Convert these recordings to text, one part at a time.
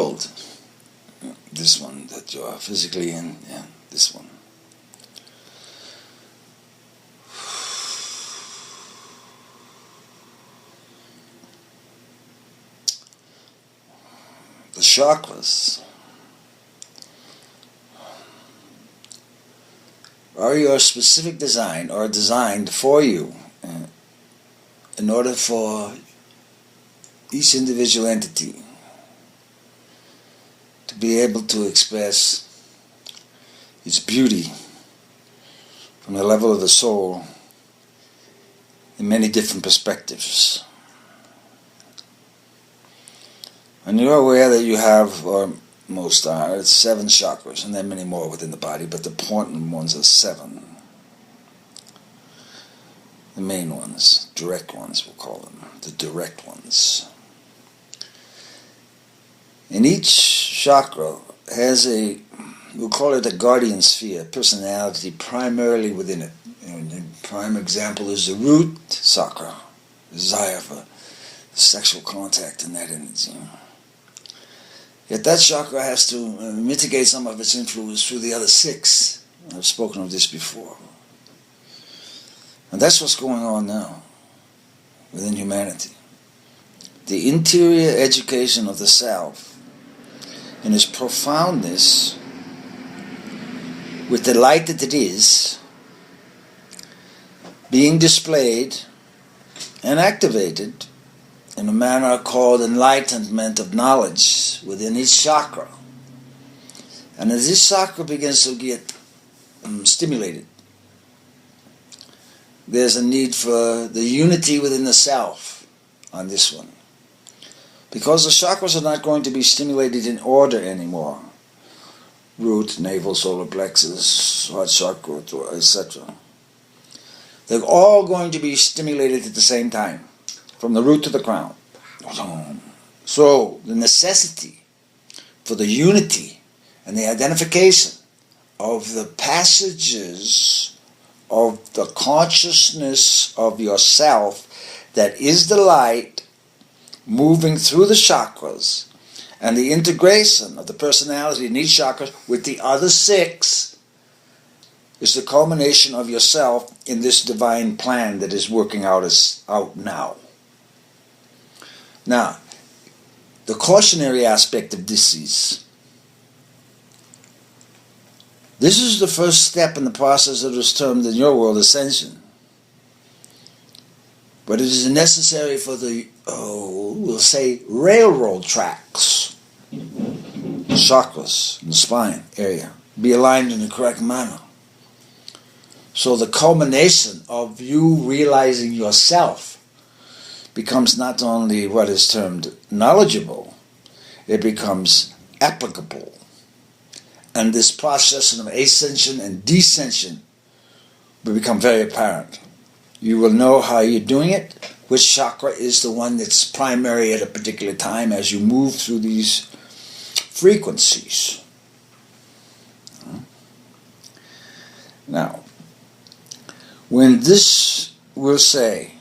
world. This one that you are physically in, yeah, this one. The chakras are your specific design, or designed for you in order for each individual entity to be able to express its beauty from the level of the soul in many different perspectives. And you're aware that you have, or most are, it's 7 chakras, and there are many more within the body, but the important ones are 7. The main ones, direct ones we'll call them, the direct ones. And each chakra has we'll call it a guardian sphere, personality primarily within it. The prime example is the root chakra, desire for sexual contact and that energy. Yet that chakra has to mitigate some of its influence through the other 6. I've spoken of this before. And that's what's going on now within humanity. The interior education of the self in its profoundness, with the light that it is, being displayed and activated in a manner called enlightenment of knowledge within each chakra. And as this chakra begins to get stimulated, there's a need for the unity within the self on this one. Because the chakras are not going to be stimulated in order anymore. Root, navel, solar plexus, heart chakra, etc. They're all going to be stimulated at the same time, from the root to the crown. So the necessity for the unity and the identification of the passages of the consciousness of yourself that is the light moving through the chakras, and the integration of the personality in each chakra with the other 6 is the culmination of yourself in this divine plan that is working out now. Now, the cautionary aspect of this is the first step in the process that is termed in your world ascension. But it is necessary for the, we'll say, railroad tracks, chakras in the spine area, be aligned in the correct manner. So the culmination of you realizing yourself becomes not only what is termed knowledgeable, it becomes applicable. And this process of ascension and descension will become very apparent. You will know how you're doing it, which chakra is the one that's primary at a particular time as you move through these frequencies. Now, when this, we'll say,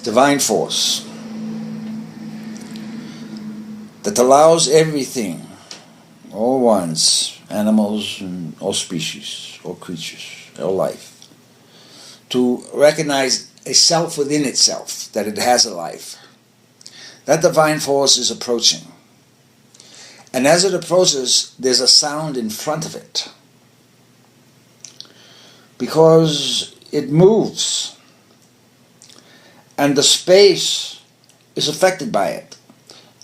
divine force that allows everything, all ones, animals and all species, all creatures, all life, to recognize a self within itself, that it has a life. That divine force is approaching. And as it approaches, there's a sound in front of it. Because it moves. And the space is affected by it.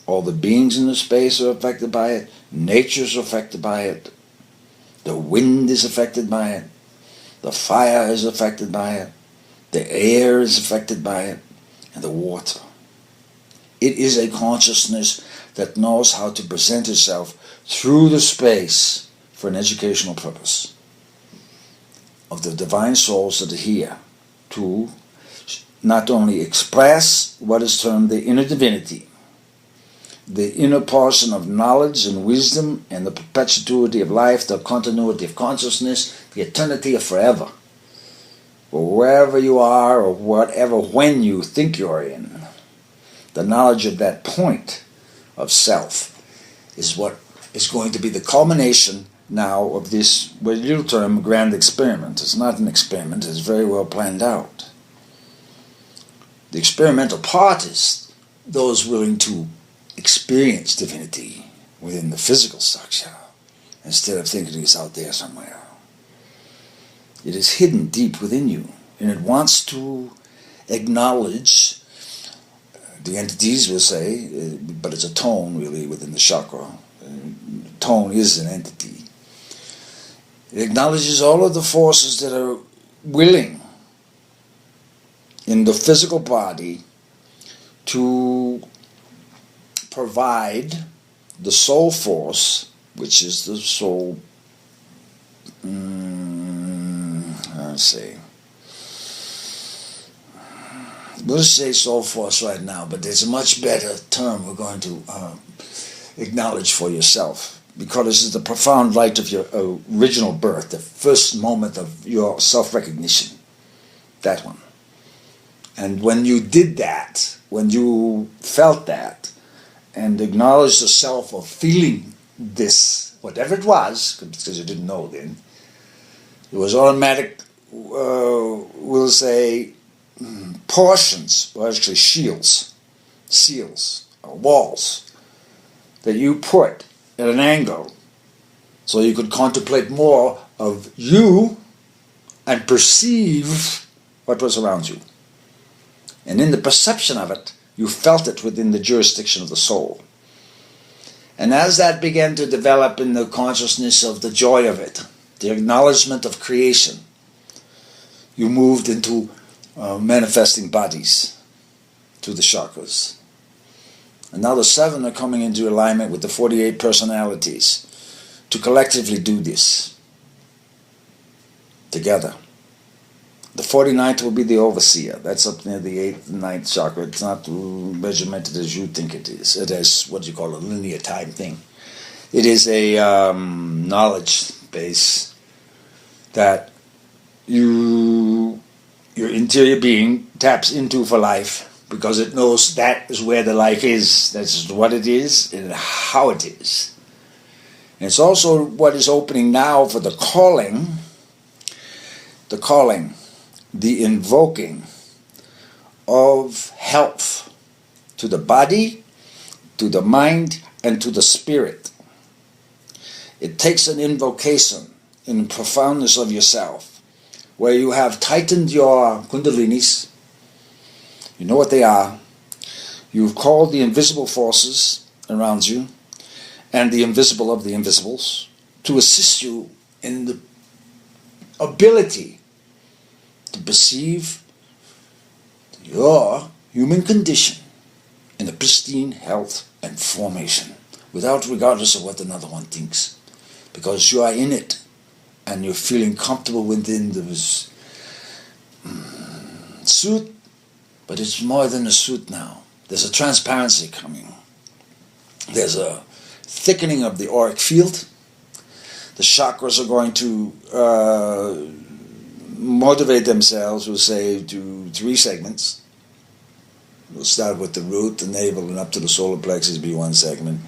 All the beings in the space are affected by it. Nature is affected by it. The wind is affected by it. The fire is affected by it. The air is affected by it. And the water. It is a consciousness that knows how to present itself through the space for an educational purpose. Of the divine souls that are here to not only express what is termed the inner divinity, the inner portion of knowledge and wisdom and the perpetuity of life, the continuity of consciousness, the eternity of forever. Or wherever you are or whatever, when you think you're in, the knowledge of that point of self is what is going to be the culmination now of this, what you term, grand experiment. It's not an experiment, it's very well planned out. The experimental part is those willing to experience divinity within the physical structure, instead of thinking it's out there somewhere. It is hidden deep within you, and it wants to acknowledge the entities, we'll say, but it's a tone really within the chakra. Tone is an entity. It acknowledges all of the forces that are willing in the physical body to provide the soul force, which is the soul, we'll say soul force right now, but there's a much better term we're going to acknowledge for yourself, because this is the profound light of your original birth, the first moment of your self-recognition, that one. And when you did that, when you felt that, and acknowledged the self of feeling this, whatever it was, because you didn't know then, it was automatic, we'll say, portions, or actually shields, seals, or walls, that you put at an angle so you could contemplate more of you and perceive what was around you. And in the perception of it, you felt it within the jurisdiction of the soul. And as that began to develop in the consciousness of the joy of it, the acknowledgement of creation, you moved into manifesting bodies through the chakras. And now the 7 are coming into alignment with the 48 personalities to collectively do this together. The 49th will be the overseer. That's up near the 8th and 9th chakra. It's not regimented as you think it is. It is what you call a linear time thing. It is a knowledge base that your interior being taps into for life, because it knows that is where the life is. That's what it is and how it is. And it's also what is opening now for the calling, the invoking of health to the body, to the mind, and to the spirit. It takes an invocation in the profoundness of yourself, where you have tightened your kundalinis. You know what they are. You've called the invisible forces around you and the invisible of the invisibles to assist you in the ability to perceive your human condition in a pristine health and formation, without regardless of what another one thinks, because you are in it and you're feeling comfortable within this suit. But it's more than a suit now. There's a transparency coming. There's a thickening of the auric field. The chakras are going to motivate themselves, we'll say, to 3 segments. We'll start with the root, the navel, and up to the solar plexus be one segment.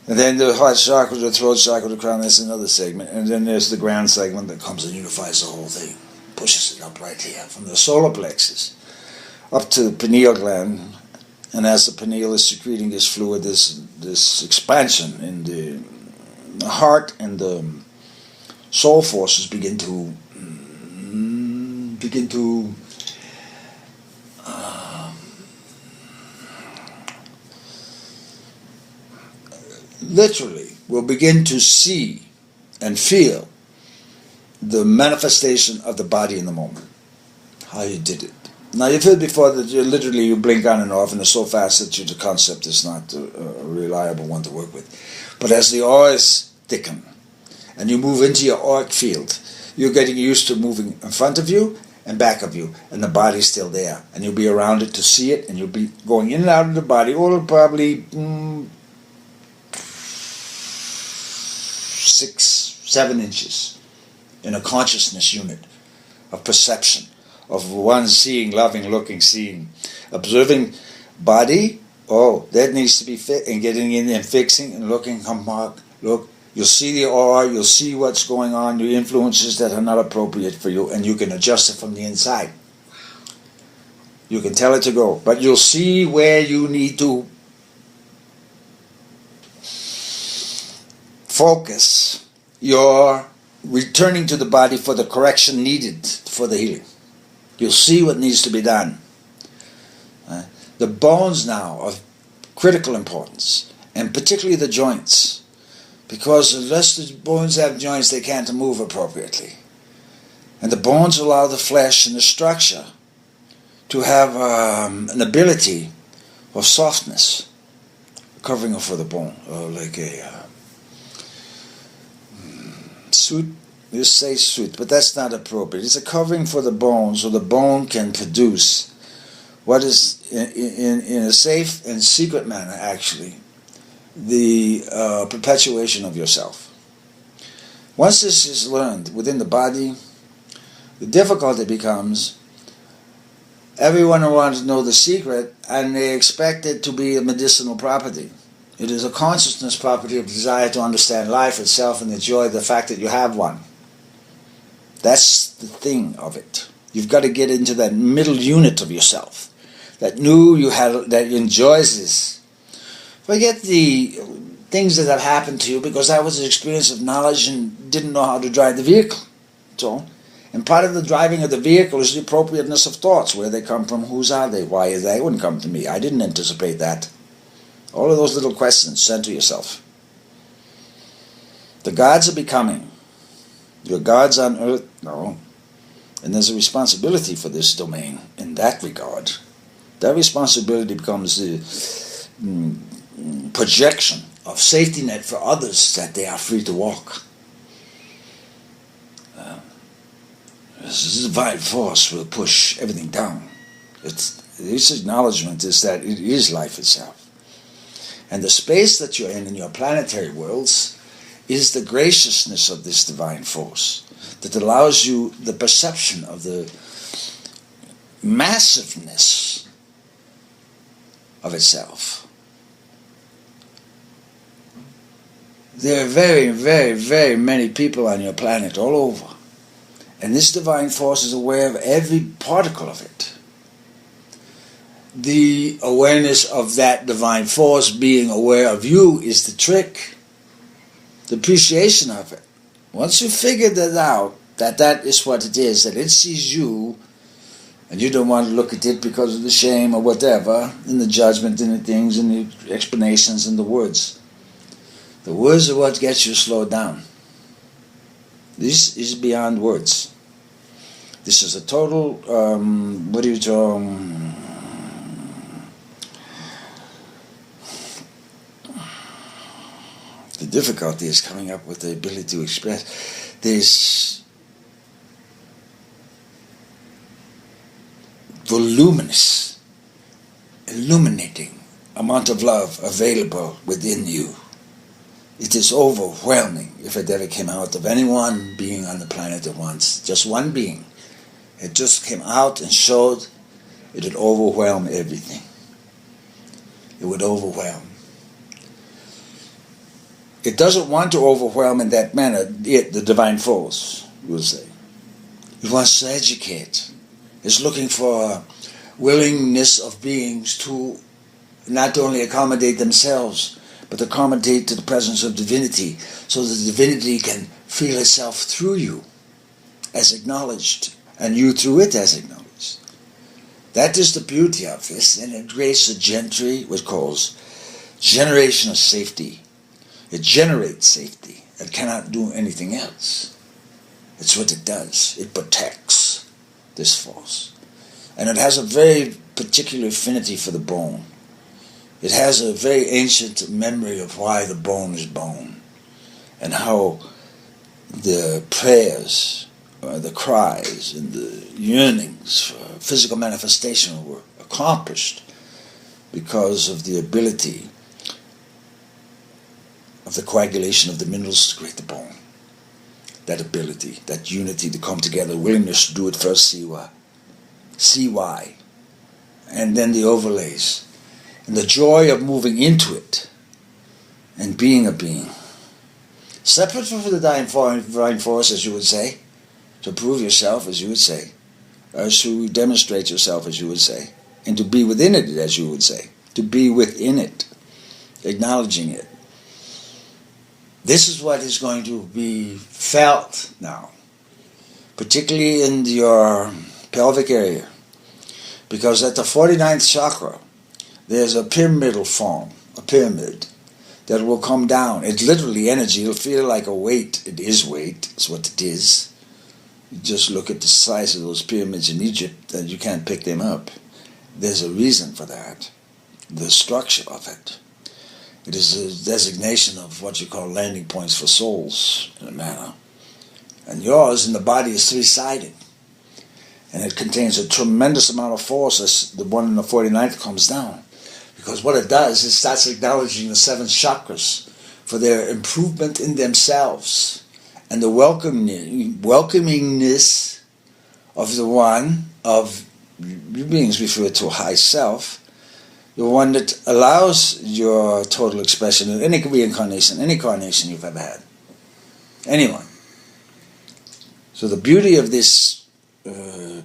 And then the heart chakra, the throat chakra, the crown, that's another segment. And then there's the ground segment that comes and unifies the whole thing. Pushes it up right here from the solar plexus up to the pineal gland, and as the pineal is secreting this fluid, this expansion in the heart and the soul forces begin to literally will begin to see and feel the manifestation of the body in the moment, how you did it. Now, you've heard before that you blink on and off, and it's so fast that the concept is not a reliable one to work with. But as the auras thicken, and you move into your auric field, you're getting used to moving in front of you and back of you, and the body's still there. And you'll be around it to see it, and you'll be going in and out of the body, all probably 6-7 inches in a consciousness unit of perception, of one seeing, loving, looking, seeing, observing body, Oh, that needs to be fit, and getting in and fixing and looking, look. You'll see the aura, you'll see what's going on, the influences that are not appropriate for you, and you can adjust it from the inside. You can tell it to go, but you'll see where you need to focus your returning to the body for the correction needed for the healing. You'll see what needs to be done. The bones now are of critical importance, and particularly the joints, because unless the bones have joints, they can't move appropriately. And the bones allow the flesh and the structure to have an ability of softness, covering for the bone, like a suit. You say suit, but that's not appropriate. It's a covering for the bone, so the bone can produce what is, in a safe and secret manner, actually, the perpetuation of yourself. Once this is learned within the body, the difficulty becomes everyone wants to know the secret, and they expect it to be a medicinal property. It is a consciousness property of desire to understand life itself and enjoy the fact that you have one. That's the thing of it. You've got to get into that middle unit of yourself that that enjoys this. Forget the things that have happened to you, because that was an experience of knowledge and didn't know how to drive the vehicle. So, and part of the driving of the vehicle is the appropriateness of thoughts, where they come from, whose are they, why is they wouldn't come to me, I didn't anticipate that. All of those little questions send to yourself. The gods are becoming. Your gods on earth, no. And there's a responsibility for this domain in that regard. That responsibility becomes the projection of safety net for others, that they are free to walk. This divine force will push everything down. This acknowledgement is that it is life itself. And the space that you're in your planetary worlds is the graciousness of this divine force that allows you the perception of the massiveness of itself. There are very, very, very many people on your planet all over. And this divine force is aware of every particle of it. The awareness of that divine force being aware of you is the trick. The appreciation of it. Once you figure that out, that is what it is, that it sees you, and you don't want to look at it because of the shame or whatever, in the judgment and the things and the explanations and the words. The words are what gets you slowed down. This is beyond words. This is a total, the difficulty is coming up with the ability to express this voluminous, illuminating amount of love available within you. It is overwhelming if it ever came out of any one being on the planet at once. Just one being. It just came out and showed it would overwhelm everything. It would overwhelm. It doesn't want to overwhelm in that manner, the divine force, we'll say. It wants to educate. It's looking for a willingness of beings to not only accommodate themselves, but accommodate to the presence of divinity, so that divinity can feel itself through you as acknowledged, and you through it as acknowledged. That is the beauty of this, and it creates a gentry, which calls generation of safety. It generates safety. It cannot do anything else. It's what it does. It protects this force. And it has a very particular affinity for the bone. It has a very ancient memory of why the bone is bone, and how the prayers, the cries, and the yearnings for physical manifestation were accomplished because of the ability of the coagulation of the minerals to create the bone. That ability, that unity to come together, willingness to do it first, see why, and then the overlays. and the joy of moving into it and being a being. Separate from the divine force, as you would say, to prove yourself, as you would say, or to demonstrate yourself, as you would say, and to be within it, as you would say, to be within it, acknowledging it. This is what is going to be felt now, particularly in your pelvic area, because at the 49th chakra, there's a pyramidal form, a pyramid, that will come down. It's literally energy. It'll feel like a weight. It is weight. It's what it is. You just look at the size of those pyramids in Egypt and you can't pick them up. There's a reason for that. The structure of it. It is a designation of what you call landing points for souls, in a manner. And yours in the body is three-sided. And it contains a tremendous amount of force as the one in the 49th comes down. Because what it does is starts acknowledging the 7 chakras for their improvement in themselves and the welcomingness of the one, of you beings referred to a high self, the one that allows your total expression in any reincarnation, any carnation you've ever had. Anyone. So the beauty of this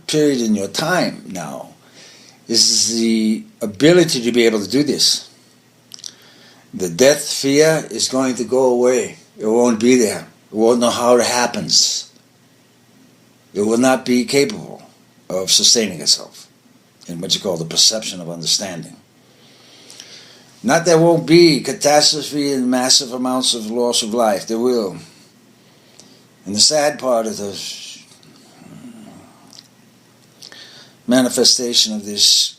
period in your time now is the ability to be able to do this. The death fear is going to go away. It won't be there. It won't know how it happens. It will not be capable of sustaining itself in what you call the perception of understanding. Not there won't be catastrophe and massive amounts of loss of life. There will. And the sad part of the manifestation of this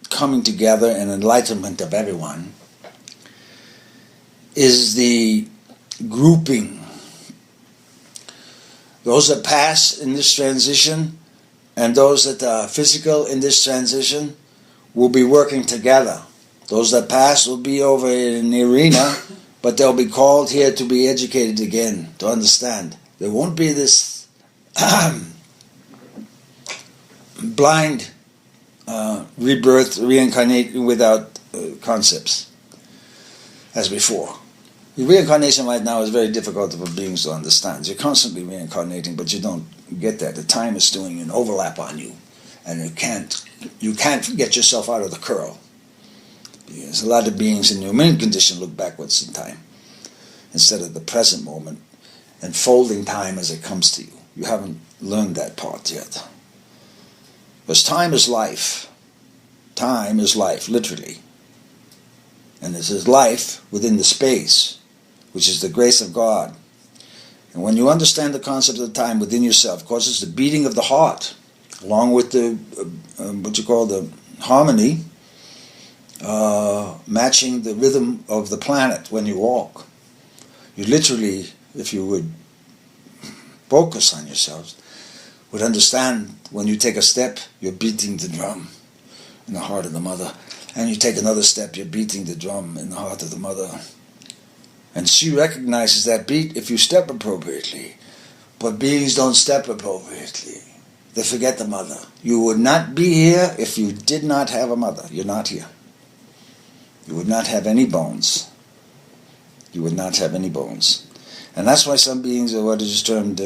coming together and enlightenment of everyone is the grouping. Those that pass in this transition and those that are physical in this transition will be working together. Those that pass will be over in the arena, but they'll be called here to be educated again, to understand. There won't be this blind rebirth, reincarnating without concepts, as before. The reincarnation right now is very difficult for beings to understand. You're constantly reincarnating, but you don't get that. The time is doing an overlap on you, and you can't get yourself out of the curl. Because a lot of beings in the human condition look backwards in time, instead of the present moment, and folding time as it comes to you. You haven't learned that part yet. Because time is life. Time is life, literally. And this is life within the space, which is the grace of God. And when you understand the concept of time within yourself, of course it's the beating of the heart, along with the, what you call the harmony, matching the rhythm of the planet when you walk. You literally, if you would focus on yourselves, would understand when you take a step, you're beating the drum in the heart of the mother. And you take another step, you're beating the drum in the heart of the mother. And she recognizes that beat if you step appropriately. But beings don't step appropriately. They forget the mother. You would not be here if you did not have a mother. You're not here. You would not have any bones. You would not have any bones. And that's why some beings are what is termed,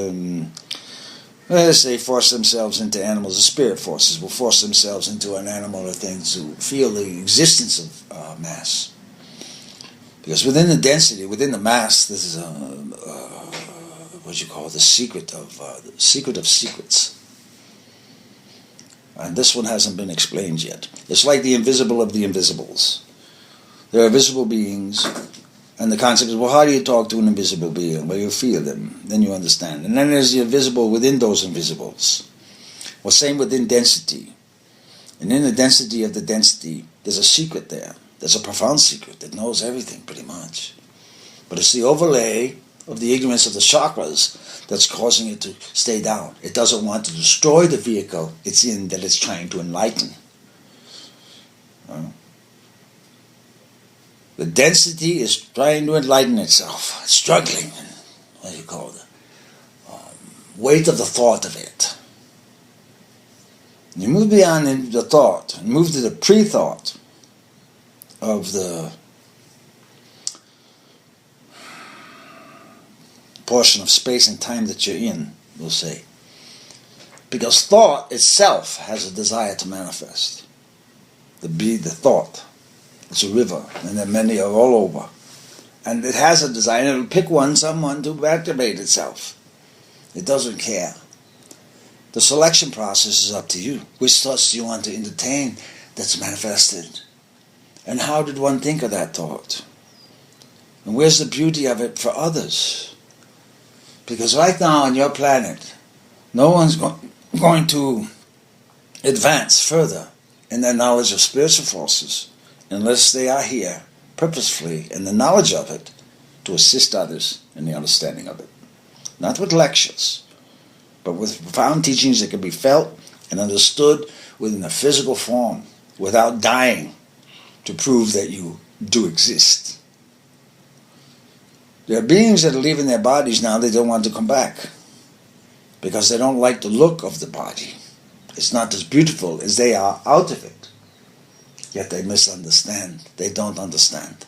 let's say, force themselves into animals. The spirit forces will force themselves into an animal or thing to feel the existence of mass. Because within the density, within the mass, this is what you call the secret of secrets. And this one hasn't been explained yet. It's like the invisible of the invisibles. There are visible beings, and the concept is, well, how do you talk to an invisible being? Well, you feel them, then you understand. And then there's the invisible within those invisibles. Well, same within density. And in the density of the density, there's a secret there. There's a profound secret that knows everything, pretty much. But it's the overlay of the ignorance of the chakras that's causing it to stay down. It doesn't want to destroy the vehicle it's in that it's trying to enlighten. The density is trying to enlighten itself. It's struggling. What do you call it? Weight of the thought of it. You move beyond the thought and move to the pre-thought of the portion of space and time that you're in, we'll say. Because thought itself has a desire to manifest. The thought. It's a river, and there many are all over. And it has a desire, and it'll pick someone to activate itself. It doesn't care. The selection process is up to you. Which thoughts do you want to entertain that's manifested? And how did one think of that thought? And where's the beauty of it for others? Because right now on your planet, no one's going to advance further in their knowledge of spiritual forces unless they are here purposefully in the knowledge of it to assist others in the understanding of it. Not with lectures, but with profound teachings that can be felt and understood within a physical form without dying to prove that you do exist. There are beings that are leaving their bodies now. They don't want to come back because they don't like the look of the body. It's not as beautiful as they are out of it. Yet they misunderstand. They don't understand.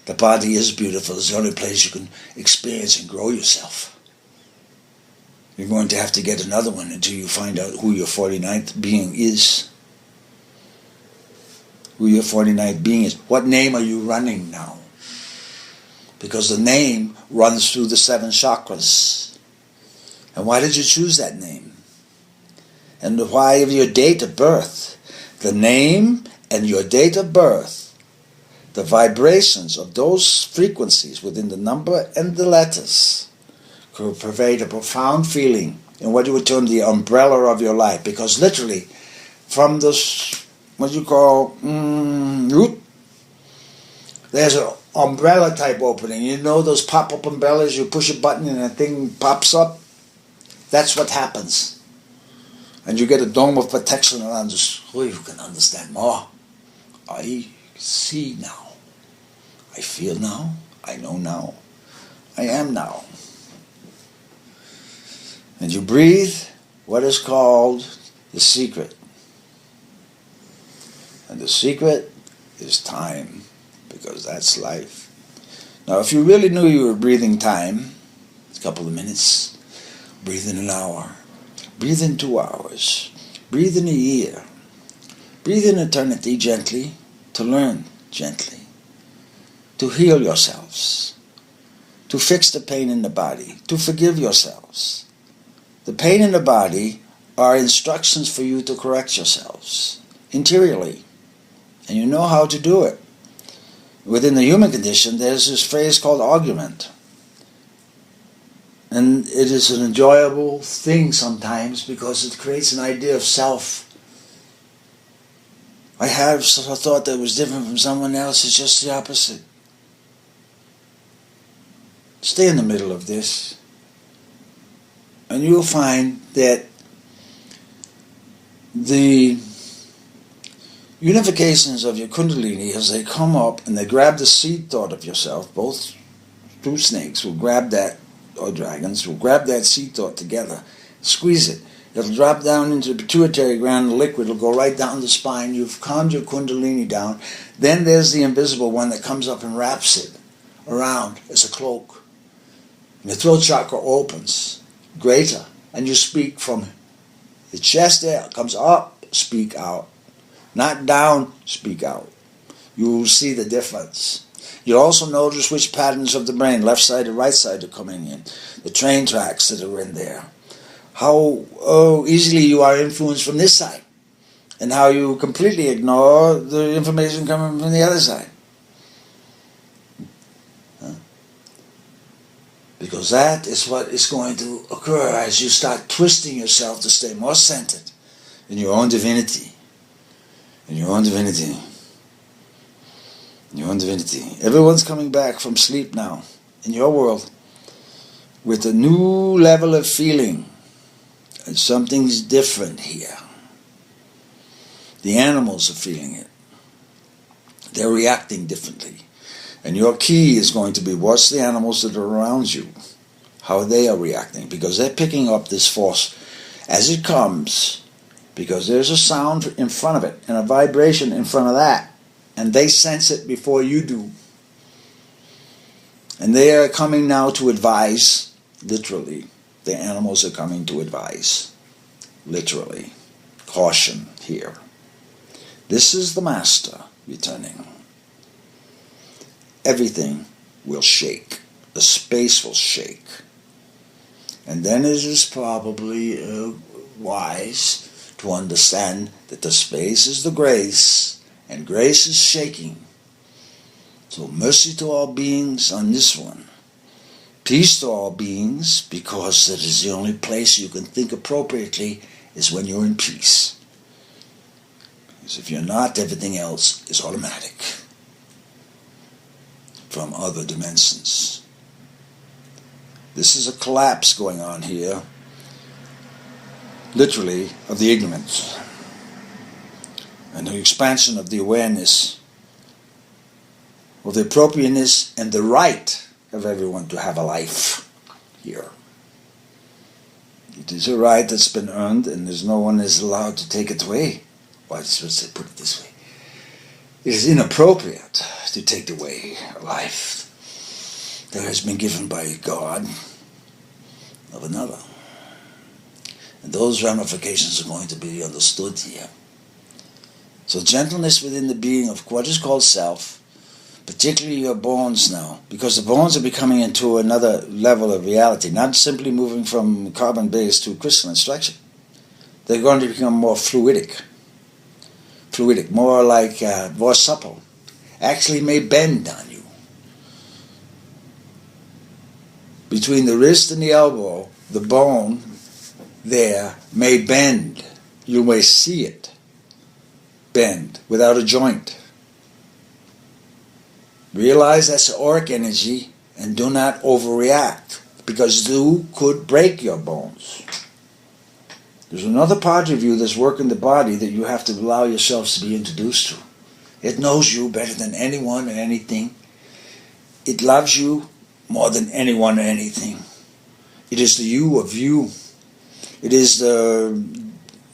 The body is beautiful. It's the only place you can experience and grow yourself. You're going to have to get another one until you find out who your 49th being is. Who your 49th being is. What name are you running now? Because the name runs through the 7 chakras. And why did you choose that name? And why of your date of birth? The name and your date of birth, the vibrations of those frequencies within the number and the letters could pervade a profound feeling in what you would term the umbrella of your life. Because literally, from this, what you call, root, there's an umbrella type opening. You know those pop-up umbrellas, you push a button and a thing pops up? That's what happens. And you get a dome of protection around us. Oh, you can understand more. I see now. I feel now. I know now. I am now. And you breathe what is called the secret. And the secret is time, because that's life. Now, if you really knew you were breathing time, a couple of minutes, breathe in an hour, breathe in 2 hours, breathe in a year, breathe in eternity gently, to learn gently, to heal yourselves, to fix the pain in the body, to forgive yourselves. The pain in the body are instructions for you to correct yourselves interiorly, and you know how to do it. Within the human condition, there's this phrase called argument. And it is an enjoyable thing sometimes because it creates an idea of self. I have a thought that was different from someone else. It's just the opposite. Stay in the middle of this. And you'll find that the unifications of your Kundalini, as they come up and they grab the seed thought of yourself, both two snakes will grab that, or dragons will grab that seed thought together, squeeze it. It'll drop down into the pituitary gland, the liquid will go right down the spine. You've calmed your Kundalini down. Then there's the invisible one that comes up and wraps it around as a cloak. And the throat chakra opens greater, and you speak from the chest there, comes up, speak out. Not down, speak out. You will see the difference. You'll also notice which patterns of the brain, left side or right side, are coming in. The train tracks that are in there. How easily you are influenced from this side. And how you completely ignore the information coming from the other side. Because that is what is going to occur as you start twisting yourself to stay more centered in your own divinity. In your own divinity. In your own divinity. Everyone's coming back from sleep now, in your world, with a new level of feeling. And something's different here. The animals are feeling it. They're reacting differently. And your key is going to be watch the animals that are around you, how they are reacting, because they're picking up this force as it comes, because there's a sound in front of it and a vibration in front of that. and they sense it before you do. And they are coming now to advise, literally. The animals are coming to advise, literally. Caution here. This is the master returning. Everything will shake. The space will shake. And then it is probably wise to understand that the space is the grace, and grace is shaking. So mercy to all beings on this one. Peace to all beings, because it is the only place you can think appropriately is when you're in peace. Because if you're not, everything else is automatic from other dimensions. This is a collapse going on here, literally, of the ignorance and the expansion of the awareness of the appropriateness and the right of everyone to have a life here. It is a right that's been earned, and there's no one is allowed to take it away. Why should I put it this way? It is inappropriate to take away a life that has been given by God of another. And those ramifications are going to be understood here. So gentleness within the being of what is called self, particularly your bones now, because the bones are becoming into another level of reality, not simply moving from carbon-based to crystalline structure. They're going to become more fluidic, more like, more supple, actually may bend on you. Between the wrist and the elbow, the bone there may bend. You may see it bend without a joint. Realize that's auric energy and do not overreact, because you could break your bones. There's another part of you that's working the body that you have to allow yourselves to be introduced to. It knows you better than anyone or anything. It loves you more than anyone or anything. It is the you of you. It is the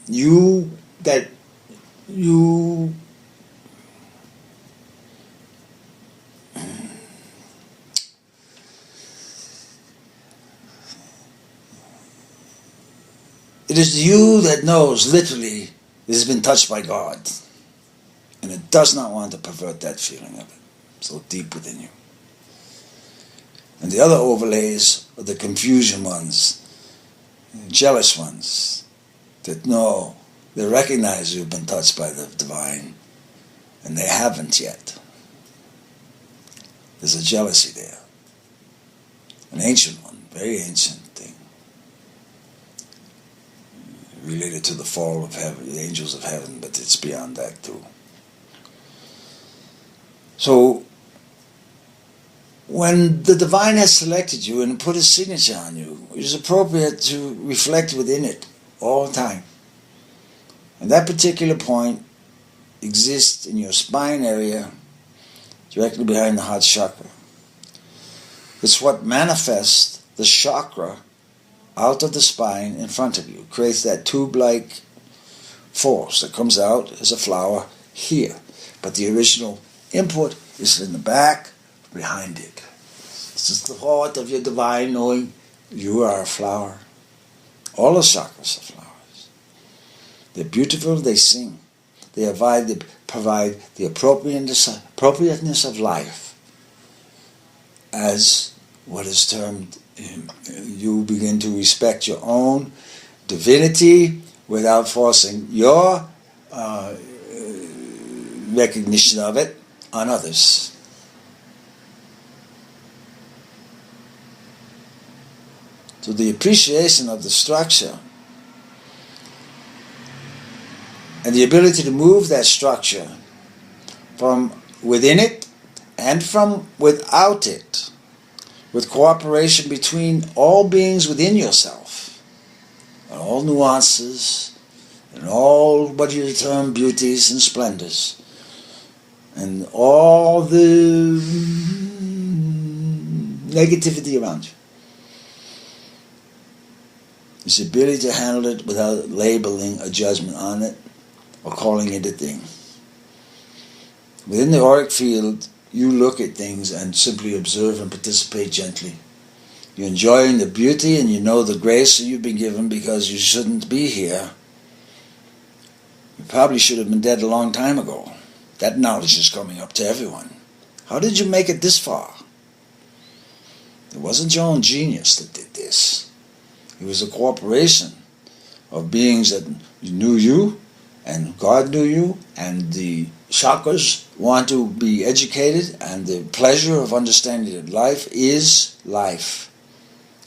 you that you it is the you that knows, literally, it has been touched by God. And it does not want to pervert that feeling of it. So deep within you. And the other overlays are the confusion ones, jealous ones, that know, they recognize you've been touched by the divine, and they haven't yet. There's a jealousy there. An ancient one, very ancient thing. Related to the fall of heaven, the angels of heaven, but it's beyond that too. So, when the divine has selected you and put a signature on you, it is appropriate to reflect within it all the time. And that particular point exists in your spine area, directly behind the heart chakra. It's what manifests the chakra out of the spine in front of you, creates that tube-like force that comes out as a flower here. But the original input is in the back, behind it. This is the heart of your divine knowing you are a flower. All the chakras are flowers. They're beautiful, they sing. They provide the appropriateness of life as what is termed, you begin to respect your own divinity without forcing your recognition of it on others. So the appreciation of the structure and the ability to move that structure from within it and from without it, with cooperation between all beings within yourself, and all nuances, and all what you term beauties and splendors, and all the negativity around you. This ability to handle it without labeling a judgment on it or calling it a thing. Within the auric field, you look at things and simply observe and participate gently. You're enjoying the beauty and you know the grace that you've been given because you shouldn't be here. You probably should have been dead a long time ago. That knowledge is coming up to everyone. How did you make it this far? It wasn't your own genius that did this. It was a cooperation of beings that knew you, and God knew you, and the chakras want to be educated, and the pleasure of understanding that life is life,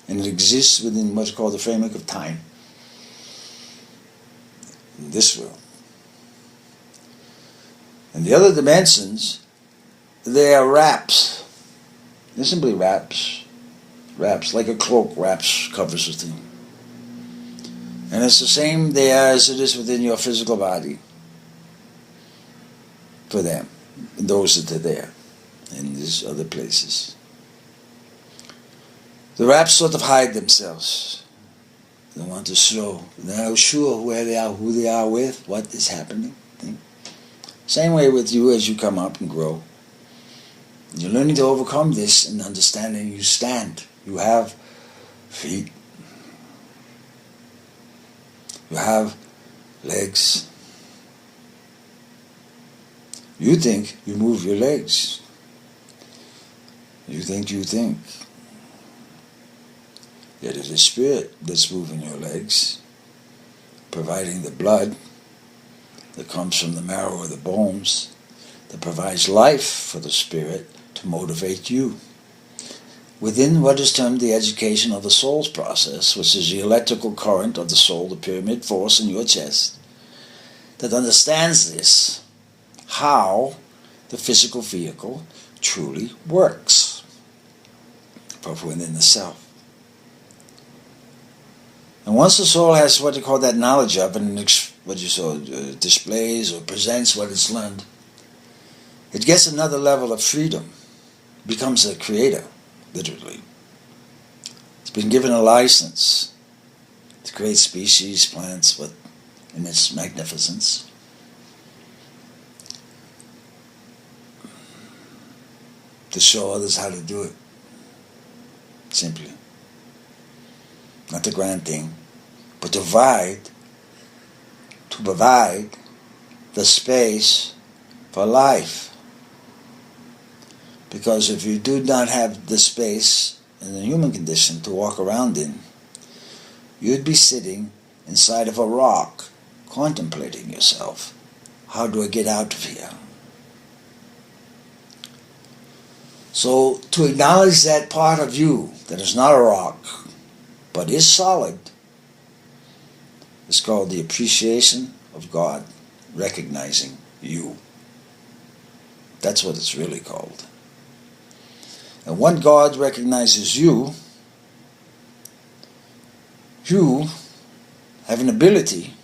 and it exists within what's called the framework of time in this world. And the other dimensions, they are wraps. They're simply wraps, like a cloak covers a thing. And it's the same there as it is within your physical body for them, those that are there in these other places. The wraps sort of hide themselves. They want to show. They're not sure where they are, who they are with, what is happening. Same way with you as you come up and grow. You're learning to overcome this and understanding you stand. You have feet. You have legs. You think you move your legs. You think. Yet it is spirit that's moving your legs, providing the blood that comes from the marrow of the bones, that provides life for the spirit to motivate you. Within what is termed the education of the soul's process, which is the electrical current of the soul, the pyramid force in your chest, that understands this, how the physical vehicle truly works from within the self. And once the soul has what you call that knowledge of, and displays or presents what it's learned, it gets another level of freedom, becomes a creator, literally. It's been given a license to create species, plants, in its magnificence. To show others how to do it, simply. Not the grand thing, but to provide the space for life. Because if you do not have the space in the human condition to walk around in, you'd be sitting inside of a rock, contemplating yourself. How do I get out of here? So to acknowledge that part of you that is not a rock, but is solid, is called the appreciation of God, recognizing you. That's what it's really called. And when God recognizes you, you have an ability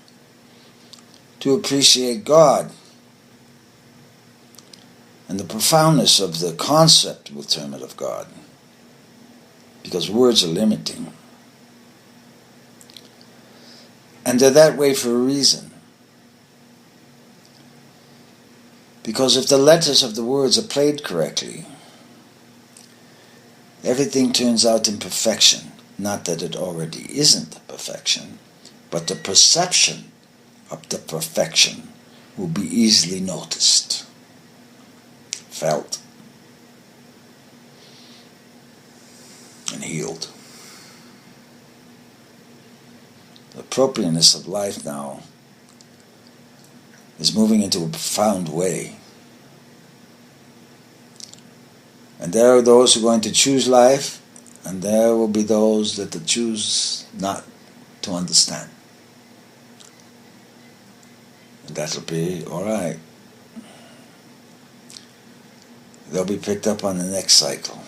to appreciate God and the profoundness of the concept, we'll term it, of God. Because words are limiting. And they're that way for a reason. Because if the letters of the words are played correctly, everything turns out in perfection. Not that it already isn't perfection, but the perception of the perfection will be easily noticed, felt, and healed. The appropriateness of life now is moving into a profound way. And there are those who are going to choose life, and there will be those that choose not to understand. And that'll be all right. They'll be picked up on the next cycle,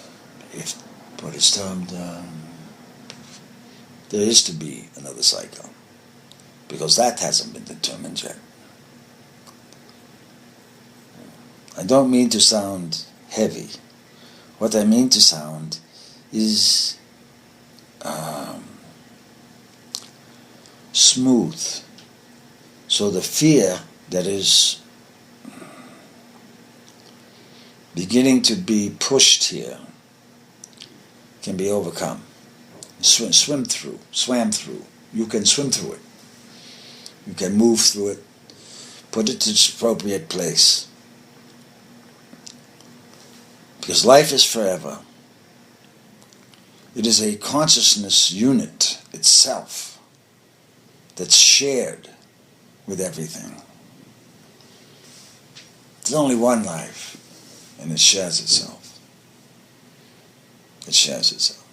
if what is termed, there is to be another cycle, because that hasn't been determined yet. I don't mean to sound heavy. What I mean to sound is smooth. So the fear that is beginning to be pushed here can be overcome. Swam through. You can swim through it. You can move through it. Put it to its appropriate place. Because life is forever. It is a consciousness unit itself that's shared with everything. There's only one life, and it shares itself. It shares itself.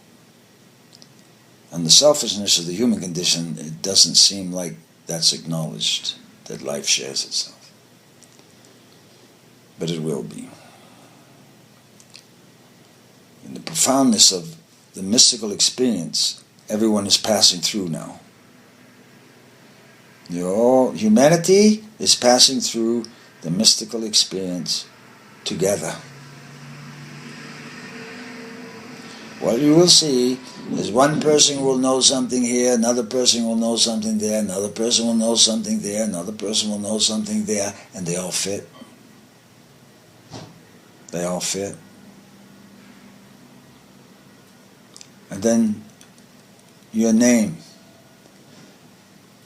And the selfishness of the human condition, it doesn't seem like that's acknowledged, that life shares itself. But it will be. In the profoundness of the mystical experience, everyone is passing through now. Humanity is passing through the mystical experience together. What you will see is one person will know something here, another person will know something there, another person will know something there, another person will know something there, and they all fit. They all fit. And then your name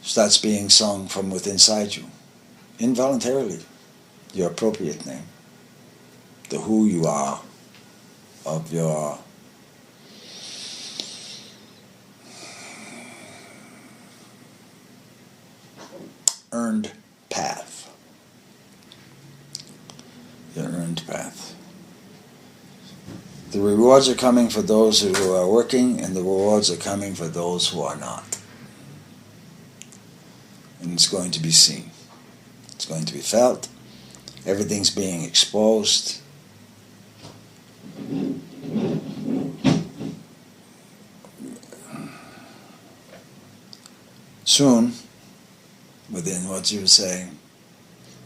starts being sung from within inside you, involuntarily, your appropriate name, the who you are of your earned path. Your earned path. The rewards are coming for those who are working, and the rewards are coming for those who are not. And it's going to be seen. It's going to be felt. Everything's being exposed. Soon, within what you were saying,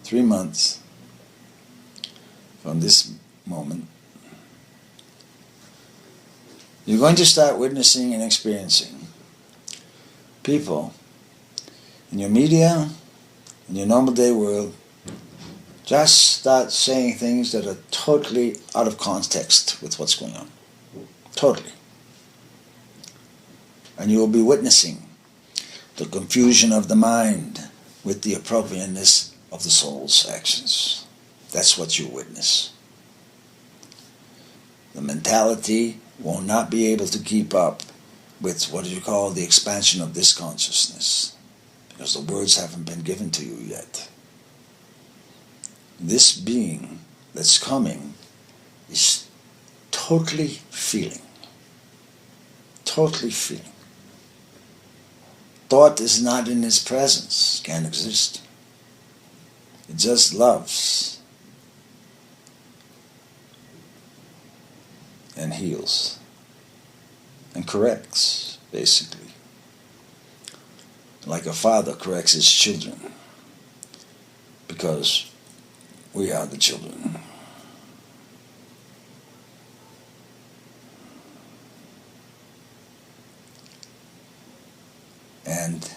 3 months from this moment, you're going to start witnessing and experiencing people in your media, in your normal day world, just start saying things that are totally out of context with what's going on. Totally. And you will be witnessing the confusion of the mind with the appropriateness of the soul's actions. That's what you witness. The mentality will not be able to keep up with what you call the expansion of this consciousness, because the words haven't been given to you yet. This being that's coming is totally feeling. Totally feeling. Thought is not in its presence, can't exist. It just loves and heals and corrects, basically. Like a father corrects his children, because we are the children. And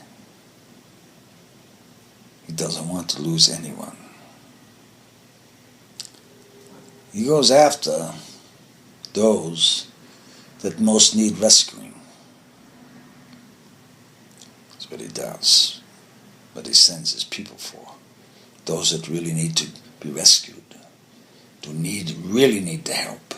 he doesn't want to lose anyone. He goes after those that most need rescuing. That's what he does. What he sends his people for. Those that really need to be rescued. Really need the help.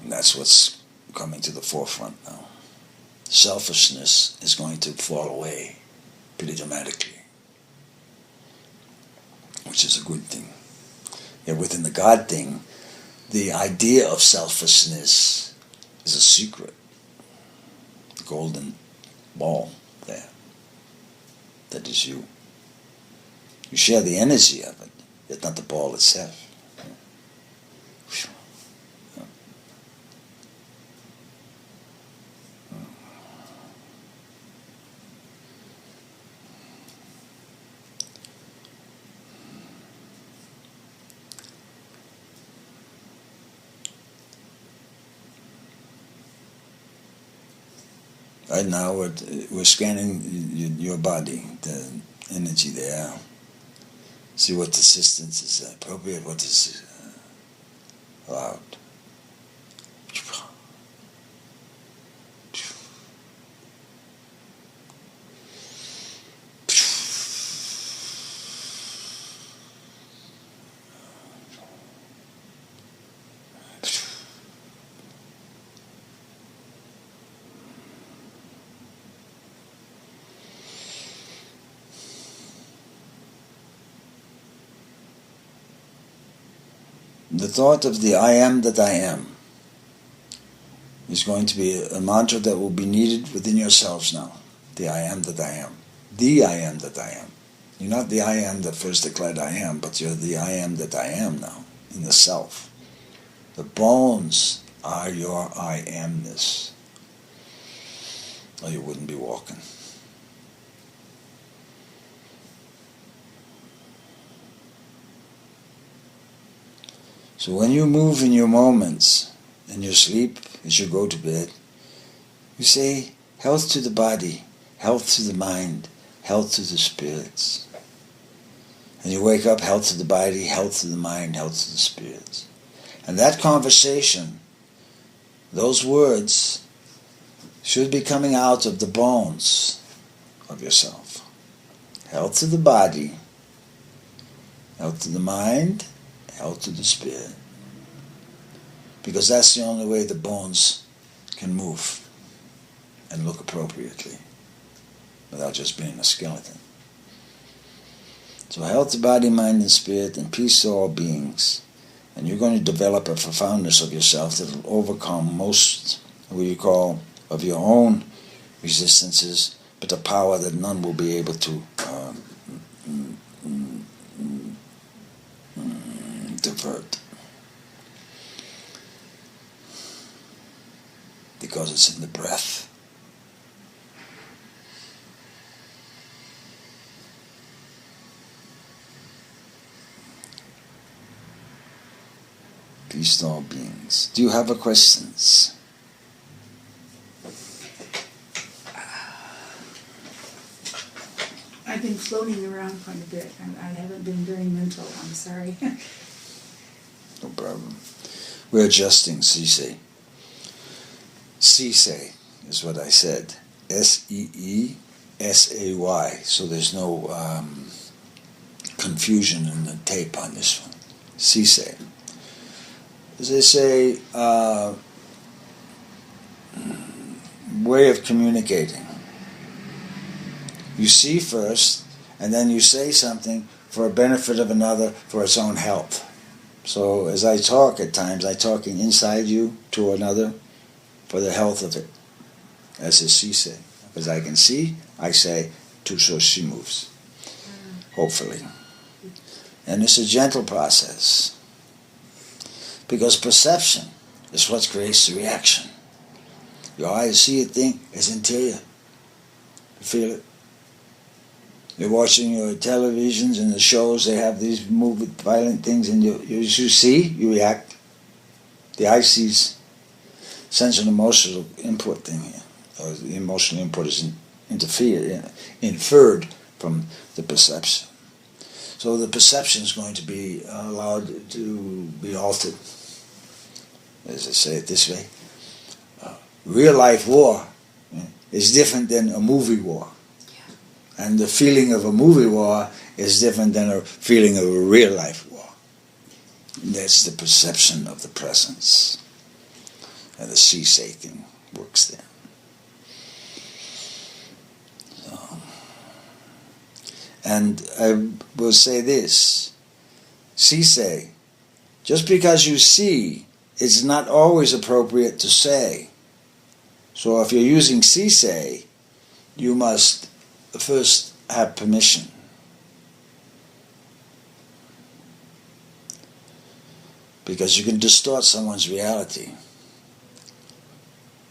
And that's what's coming to the forefront now. Selfishness is going to fall away pretty dramatically, which is a good thing. Yet within the God thing, the idea of selfishness is a secret. The golden ball there. That is you. You share the energy of it, yet not the ball itself. Right now, we're scanning your body energy there. See what assistance is appropriate, what is allowed. The thought of the I am that I am is going to be a mantra that will be needed within yourselves now. The I am that I am. The I am that I am. You're not the I am that first declared I am, but you're the I am that I am now, in the self. The bones are your I amness, or you wouldn't be walking. So when you move in your moments, in your sleep, as you go to bed, you say, health to the body, health to the mind, health to the spirits. And you wake up, health to the body, health to the mind, health to the spirits. And that conversation, those words, should be coming out of the bones of yourself. Health to the body, health to the mind, health to the spirit. Because that's the only way the bones can move and look appropriately without just being a skeleton. So health to body, mind, and spirit, and peace to all beings. And you're going to develop a profoundness of yourself that will overcome most, what you call, of your own resistances, but a power that none will be able to divert. Because it's in the breath. Peace to all beings. Do you have a questions? I've been floating around quite a bit, and I haven't been very mental. I'm sorry. No problem. We're adjusting, Sisei. Sisei is what I said. Seesay. So there's no confusion in the tape on this one. Sisei. As they say, way of communicating. You see first, and then you say something for a benefit of another, for its own health. So as I talk at times, I'm talking inside you to another for the health of it, as is Sisei. As I can see, I say, to so she moves, hopefully. And it's a gentle process. Because perception is what creates the reaction. Your eyes see a thing, it's interior. You feel it. You're watching your televisions and the shows, they have these violent things, and you see, you react. The eye sees. Sense and emotional input thing here. Or the emotional input is inferred from the perception. So the perception is going to be allowed to be altered. As I say it this way, real life war is different than a movie war. Yeah. And the feeling of a movie war is different than a feeling of a real life war. And that's the perception of the presence. And the Sisei thing works there. So. And I will say this, Sisei, just because you see, it's not always appropriate to say. So if you're using Sisei, you must first have permission. Because you can distort someone's reality.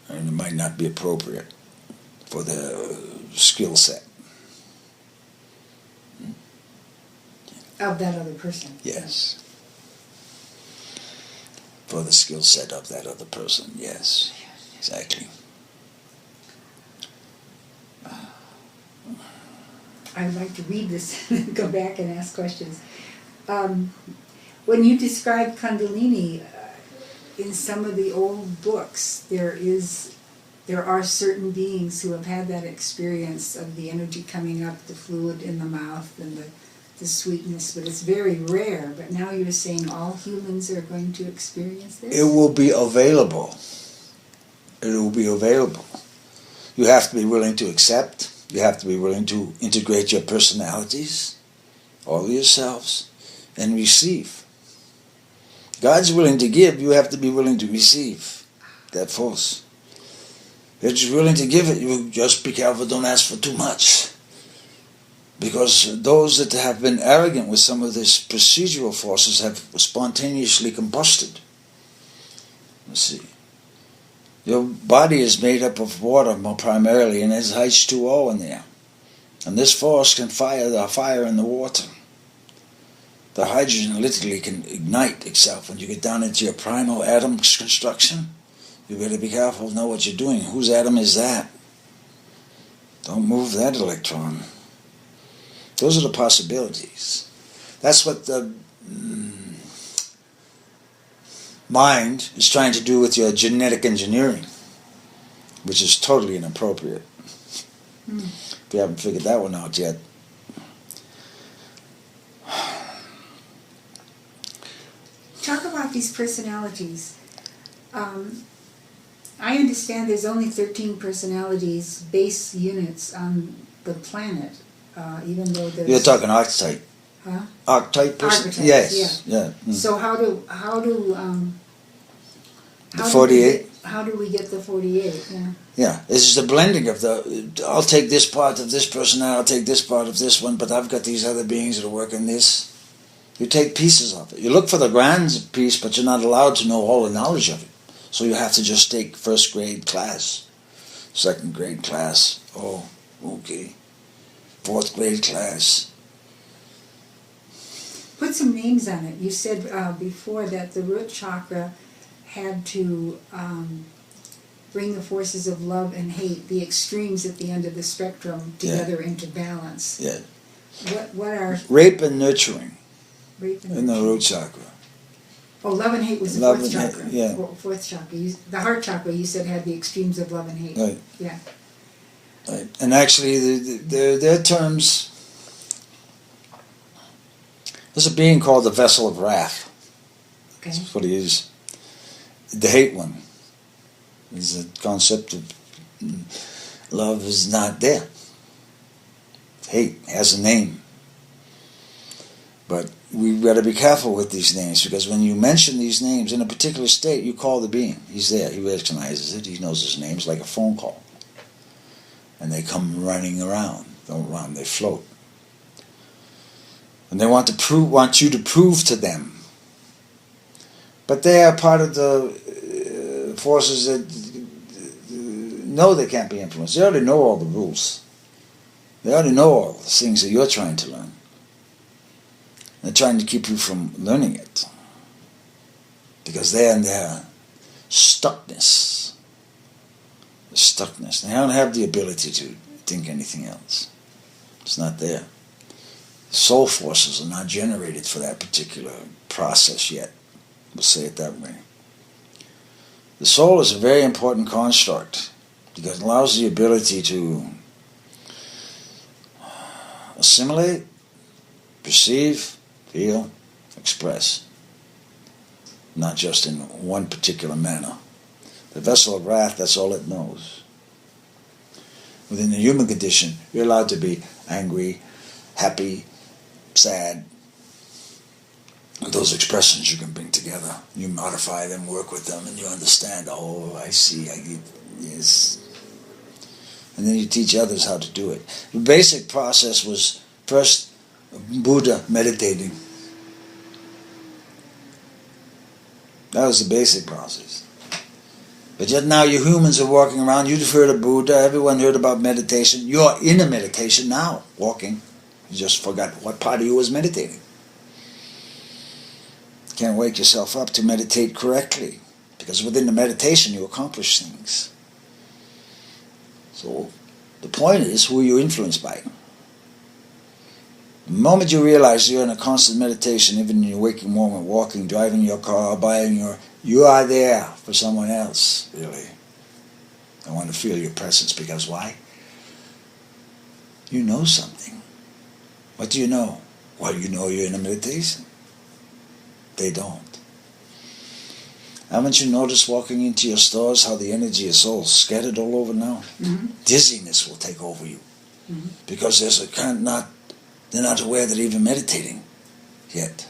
And it might not be appropriate for the skill set. Of that other person. Yes. For the skill set of that other person, yes. Exactly. I would like to read this and go back and ask questions. When you describe Kundalini, in some of the old books, there are certain beings who have had that experience of the energy coming up, the fluid in the mouth, and the sweetness, but it's very rare. But now you're saying all humans are going to experience this? It will be available. It will be available. You have to be willing to accept. You have to be willing to integrate your personalities, all of yourselves, and receive. God's willing to give, you have to be willing to receive that force. If you're willing to give it, you just be careful, don't ask for too much. Because those that have been arrogant with some of these procedural forces have spontaneously combusted. Let's see. Your body is made up of water more primarily, and there's H2O in there. And this force can fire the fire in the water. The hydrogen literally can ignite itself. When you get down into your primal atom construction, you better be careful, know what you're doing. Whose atom is that? Don't move that electron. Those are the possibilities. That's what the mind is trying to do with your genetic engineering, which is totally inappropriate. If you haven't figured that one out yet. Talk about these personalities. I understand there's only 13 personalities, base units on the planet, even though there's... You're talking archetype. Huh? Archetype person? Archetypes, Yes. Yeah. So how do The 48? How do we get the 48? Yeah. Yeah, this is the blending of I'll take this part of this person, I'll take this part of this one, but I've got these other beings that are working this. You take pieces of it. You look for the grand piece, but you're not allowed to know all the knowledge of it. So you have to just take first grade class, second grade class, oh, okay, fourth grade class. Put some names on it. You said before that the root chakra had to bring the forces of love and hate, the extremes at the end of the spectrum, together into balance. Yeah. What are... Rape and nurturing. Rape and in the root chakra. Oh, love and hate was the Love fourth and chakra. hate, yeah. Fourth chakra. The heart chakra, you said, had the extremes of love and hate. Right. Yeah. Right. And actually, their terms... There's a being called the vessel of wrath. Okay. That's what he is. The hate one is a concept of love is not there. Hate has a name. But we've got to be careful with these names, because when you mention these names in a particular state, you call the being. He's there. He recognizes it. He knows his name. It's like a phone call. And they come running around. Don't run. They float. And they want you to prove to them. But they are part of the forces that know they can't be influenced. They already know all the rules. They already know all the things that you're trying to learn. They're trying to keep you from learning it. Because they're in their stuckness. The stuckness. They don't have the ability to think anything else. It's not there. Soul forces are not generated for that particular process yet. We'll say it that way. The soul is a very important construct because it allows the ability to assimilate, perceive, feel, express. Not just in one particular manner. The vessel of wrath, that's all it knows. Within the human condition, you're allowed to be angry, happy, sad. Those expressions you can bring together. You modify them, work with them, and you understand, oh, I see, yes. And then you teach others how to do it. The basic process was first Buddha meditating. That was the basic process. But yet now you humans are walking around, you've heard of Buddha, everyone heard about meditation. You're in a meditation now, walking. You just forgot what part of you was meditating. Can't wake yourself up to meditate correctly, because within the meditation you accomplish things. So the point is, who are you influenced by? The moment you realize you're in a constant meditation, even in your waking moment, walking, driving your car, you are there for someone else, really. I want to feel your presence because why? You know something. What do you know? Well, you know you're in a meditation. They don't. Haven't you noticed walking into your stores how the energy is all scattered all over now? Mm-hmm. Dizziness will take over you. Mm-hmm. Because they're not aware they're even meditating yet.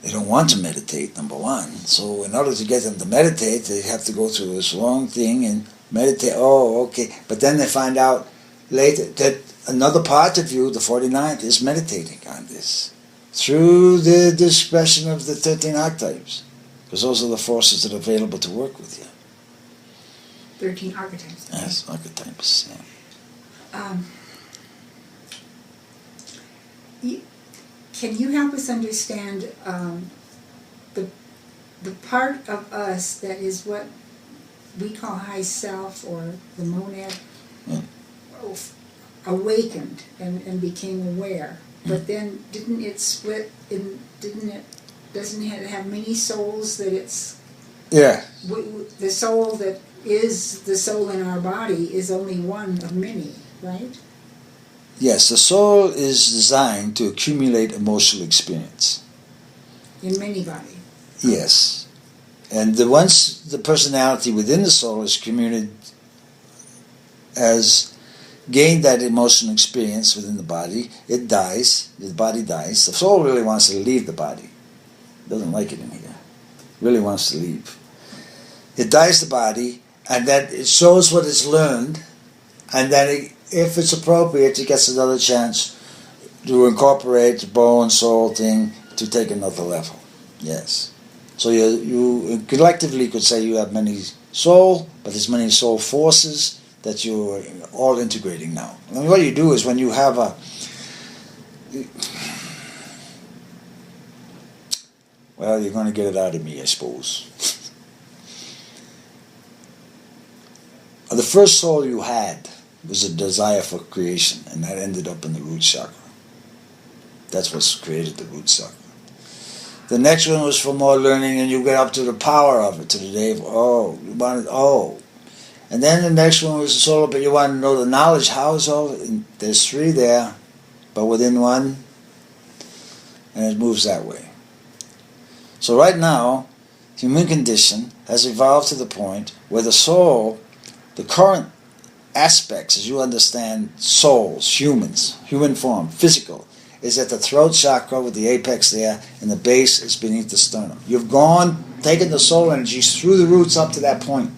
They don't want to meditate, number one. So in order to get them to meditate, they have to go through this long thing and meditate. Oh, okay. But then they find out later that another part of you, the 49th, is meditating on this. Through the expression of the 13 archetypes. Because those are the forces that are available to work with you. 13 archetypes. Yes, archetypes, yeah. Can you help us understand the part of us that is what we call high self or the monad awakened and became aware, but then didn't it split in? Doesn't it have many souls that it's? Yeah. The soul that is the soul in our body is only one of many, right? Yes, the soul is designed to accumulate emotional experience. In many bodies. Yes. And once the personality within the soul is has gained that emotional experience within the body, it dies, the body dies. The soul really wants to leave the body. It doesn't like it in here. It really wants to leave. It dies the body, and then it shows what it's learned, and then if it's appropriate, it gets another chance to incorporate the bone soul thing to take another level. Yes. So you collectively could say you have many soul, but there's many soul forces that you're all integrating now. And what you do is when you have well, you're going to get it out of me, I suppose. The first soul you had was a desire for creation, and that ended up in the root chakra. That's what's created the root chakra. The next one was for more learning, and you get up to the power of it, to the day of, And then the next one was the soul, but you want to know the knowledge, how is all, and there's three there, but within one, and it moves that way. So right now, human condition has evolved to the point where the soul, the current aspects, as you understand souls, humans, human form, physical, is at the throat chakra with the apex there, and the base is beneath the sternum. You've taken the soul energies through the roots up to that point.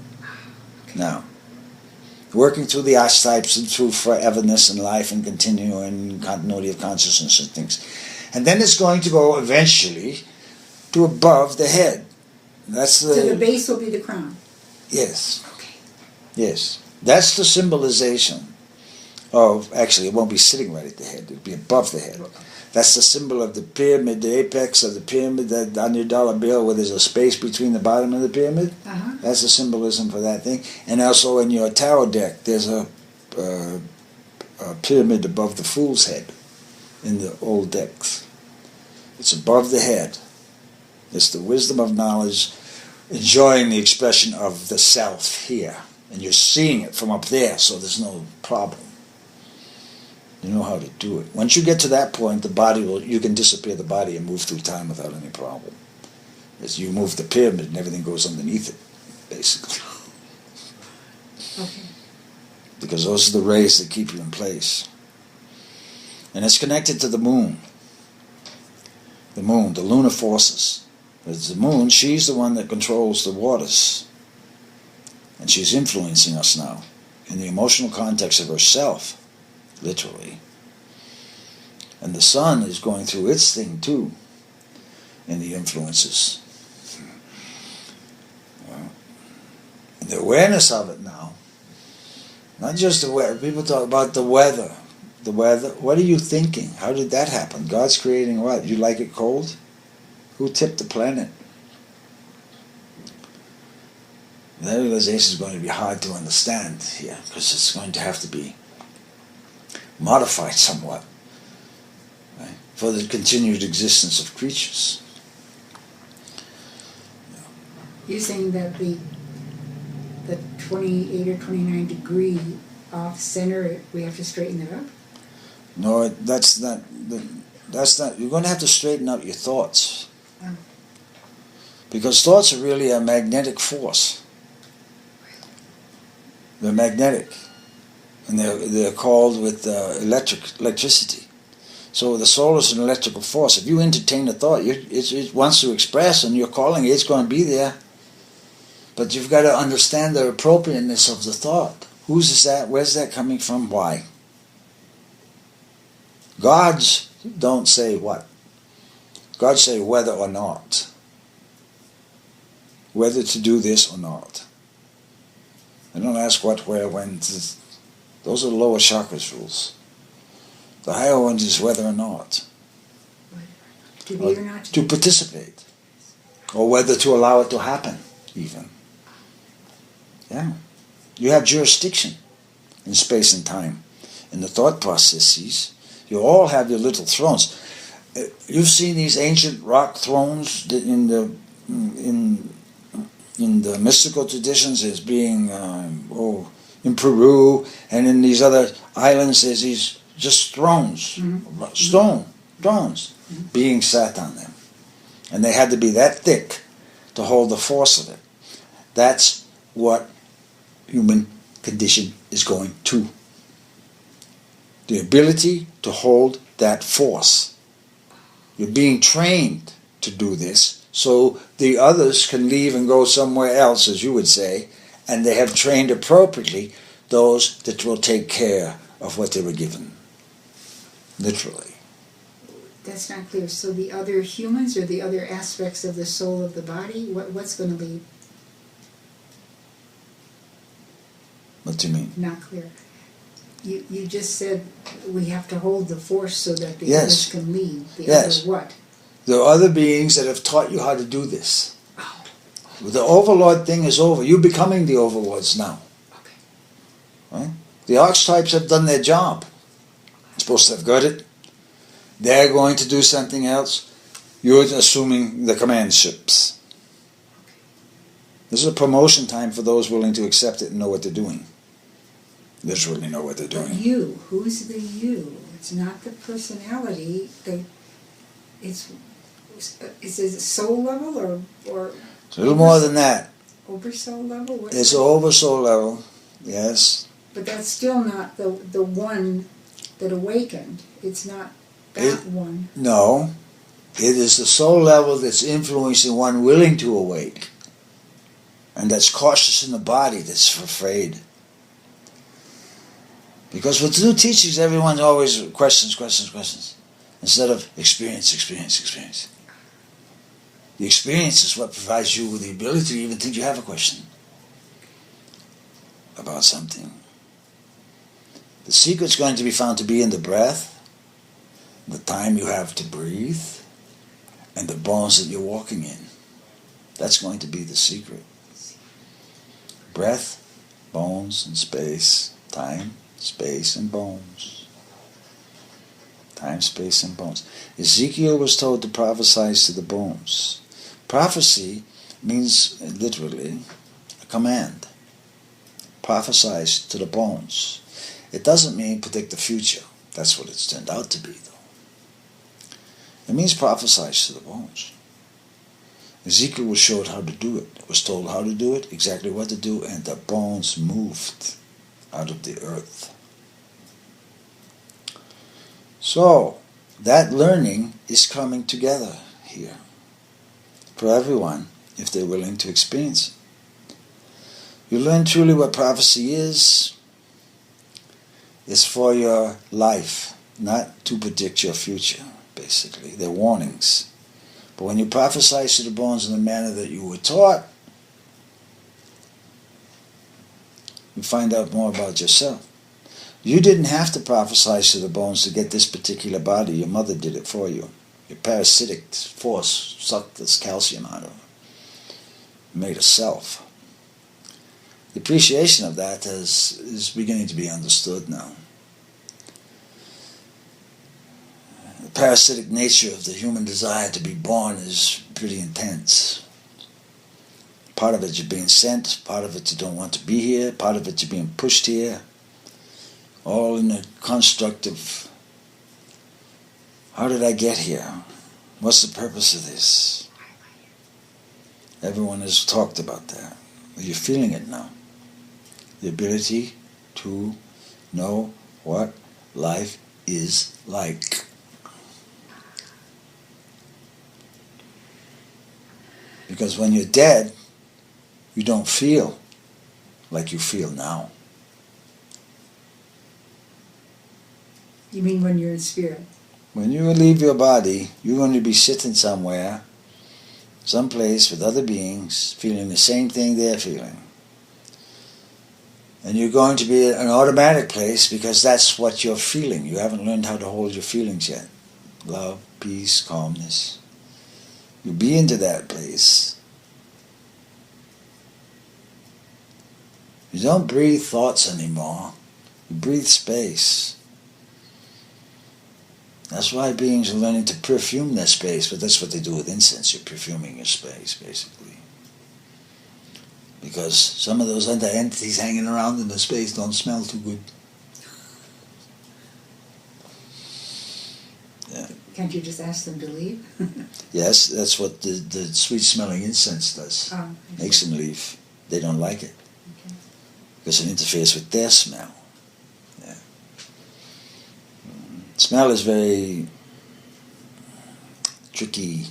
Now, working through the archetypes and through foreverness and life and continuing continuity of consciousness and things. And then it's going to go eventually to above the head. So the base will be the crown? Yes. Okay. Yes. That's the symbolization of, actually it won't be sitting right at the head, it'll be above the head. That's the symbol of the pyramid, the apex of the pyramid, that on your dollar bill where there's a space between the bottom of the pyramid. Uh-huh. That's the symbolism for that thing. And also in your tarot deck, there's a pyramid above the fool's head in the old decks. It's above the head. It's the wisdom of knowledge, enjoying the expression of the self here. And you're seeing it from up there, so there's no problem. You know how to do it. Once you get to that point, you can disappear the body and move through time without any problem. As you move the pyramid and everything goes underneath it, basically. Okay. Because those are the rays that keep you in place. And it's connected to the moon. The moon, the lunar forces. It's the moon, she's the one that controls the waters. And she's influencing us now in the emotional context of herself, literally. And the sun is going through its thing too, in the influences. And the awareness of it now, not just the weather, people talk about the weather. The weather, what are you thinking? How did that happen? God's creating what? You like it cold? Who tipped the planet? That realization is going to be hard to understand here, because it's going to have to be modified somewhat, right, for the continued existence of creatures. You're saying that the 28 or 29 degree off center, we have to straighten it up? No, that's not. You're going to have to straighten out your thoughts. Oh. Because thoughts are really a magnetic force. They're magnetic. And they're called with electricity. So the soul is an electrical force. If you entertain a thought, it wants to express and you're calling it, it's going to be there. But you've got to understand the appropriateness of the thought. Whose is that? Where's that coming from? Why? Gods don't say what. Gods say whether or not. Whether to do this or not. They don't ask what, where, when. Those are the lower chakras rules. The higher ones is whether or not. To be or not to participate. Or whether to allow it to happen, even. Yeah. You have jurisdiction in space and time. In the thought processes, you all have your little thrones. You've seen these ancient rock thrones in the mystical traditions as being in Peru and in these other islands. There's these just thrones, thrones being sat on them, and they had to be that thick to hold the force of it. That's what human condition is going to. The ability to hold that force. You're being trained to do this so the others can leave and go somewhere else, as you would say, and they have trained appropriately those that will take care of what they were given. Literally. That's not clear. So the other humans or the other aspects of the soul of the body, what's going to leave? What do you mean? Not clear. You just said we have to hold the force so that the Yes. others can lead. The Yes. other what? There are other beings that have taught you how to do this. Oh. The overlord thing is over. You're becoming the overlords now. Okay. Right? The archetypes have done their job. You're supposed to have got it. They're going to do something else. You're assuming the command ships. This is a promotion time for those willing to accept it and know what they're doing. Literally know what they're doing. But you, who's the you? It's not the personality. Is it a soul level or It's a little more than that. over soul level? It's over soul level, yes. But that's still not the one that awakened. It's not that one. No. It is the soul level that's influencing one willing to awake. And that's cautious in the body, that's afraid. Because with new teachings, everyone always questions. Instead of experience. The experience is what provides you with the ability to even think you have a question about something. The secret's going to be found to be in the breath, the time you have to breathe, and the bones that you're walking in. That's going to be the secret. Breath, bones, and space. Time, space, and bones. Time, space, and bones. Ezekiel was told to prophesy to the bones. Prophecy means, literally, a command. Prophesize to the bones. It doesn't mean predict the future. That's what it's turned out to be, though. It means prophesize to the bones. Ezekiel was showed how to do it, was told how to do it, exactly what to do, and the bones moved out of the earth. So, that learning is coming together here for everyone, if they're willing to experience it. You learn truly what prophecy is. It's for your life, not to predict your future, basically. They're warnings. But when you prophesy to the bones in the manner that you were taught, you find out more about yourself. You didn't have to prophesy to the bones to get this particular body. Your mother did it for you. Your parasitic force sucked this calcium out of it. Made a self. The appreciation of that is beginning to be understood now. parasitic nature of the human desire to be born is pretty intense. Part of it you're being sent, part of it you don't want to be here, part of it you're being pushed here. All in a construct of, how did I get here? What's the purpose of this? Everyone has talked about that. You're feeling it now. The ability to know what life is like. Because when you're dead, you don't feel like you feel now. You mean when you're in spirit? When you leave your body, you're going to be sitting somewhere, someplace with other beings, feeling the same thing they're feeling. And you're going to be at an automatic place because that's what you're feeling. You haven't learned how to hold your feelings yet. Love, peace, calmness. You'll be into that place. You don't breathe thoughts anymore. You breathe space. That's why beings are learning to perfume their space, but that's what they do with incense. You're perfuming your space, basically. Because some of those other entities hanging around in the space don't smell too good. Yeah. Can't you just ask them to leave? Yes, that's what the sweet-smelling incense does. Oh, Makes them leave. They don't like it. Okay. Because it interferes with their smell. Yeah. Smell is very tricky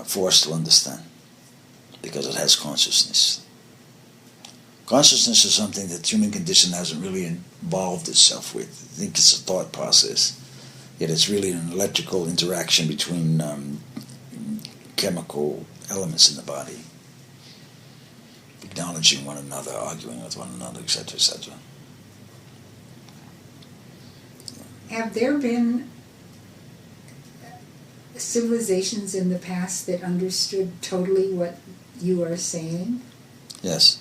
for us to understand because it has consciousness. Consciousness is something that the human condition hasn't really involved itself with. I think it's a thought process, yet it's really an electrical interaction between chemical elements in the body, acknowledging one another, arguing with one another, etc., etc. Have there been civilizations in the past that understood totally what you are saying? Yes.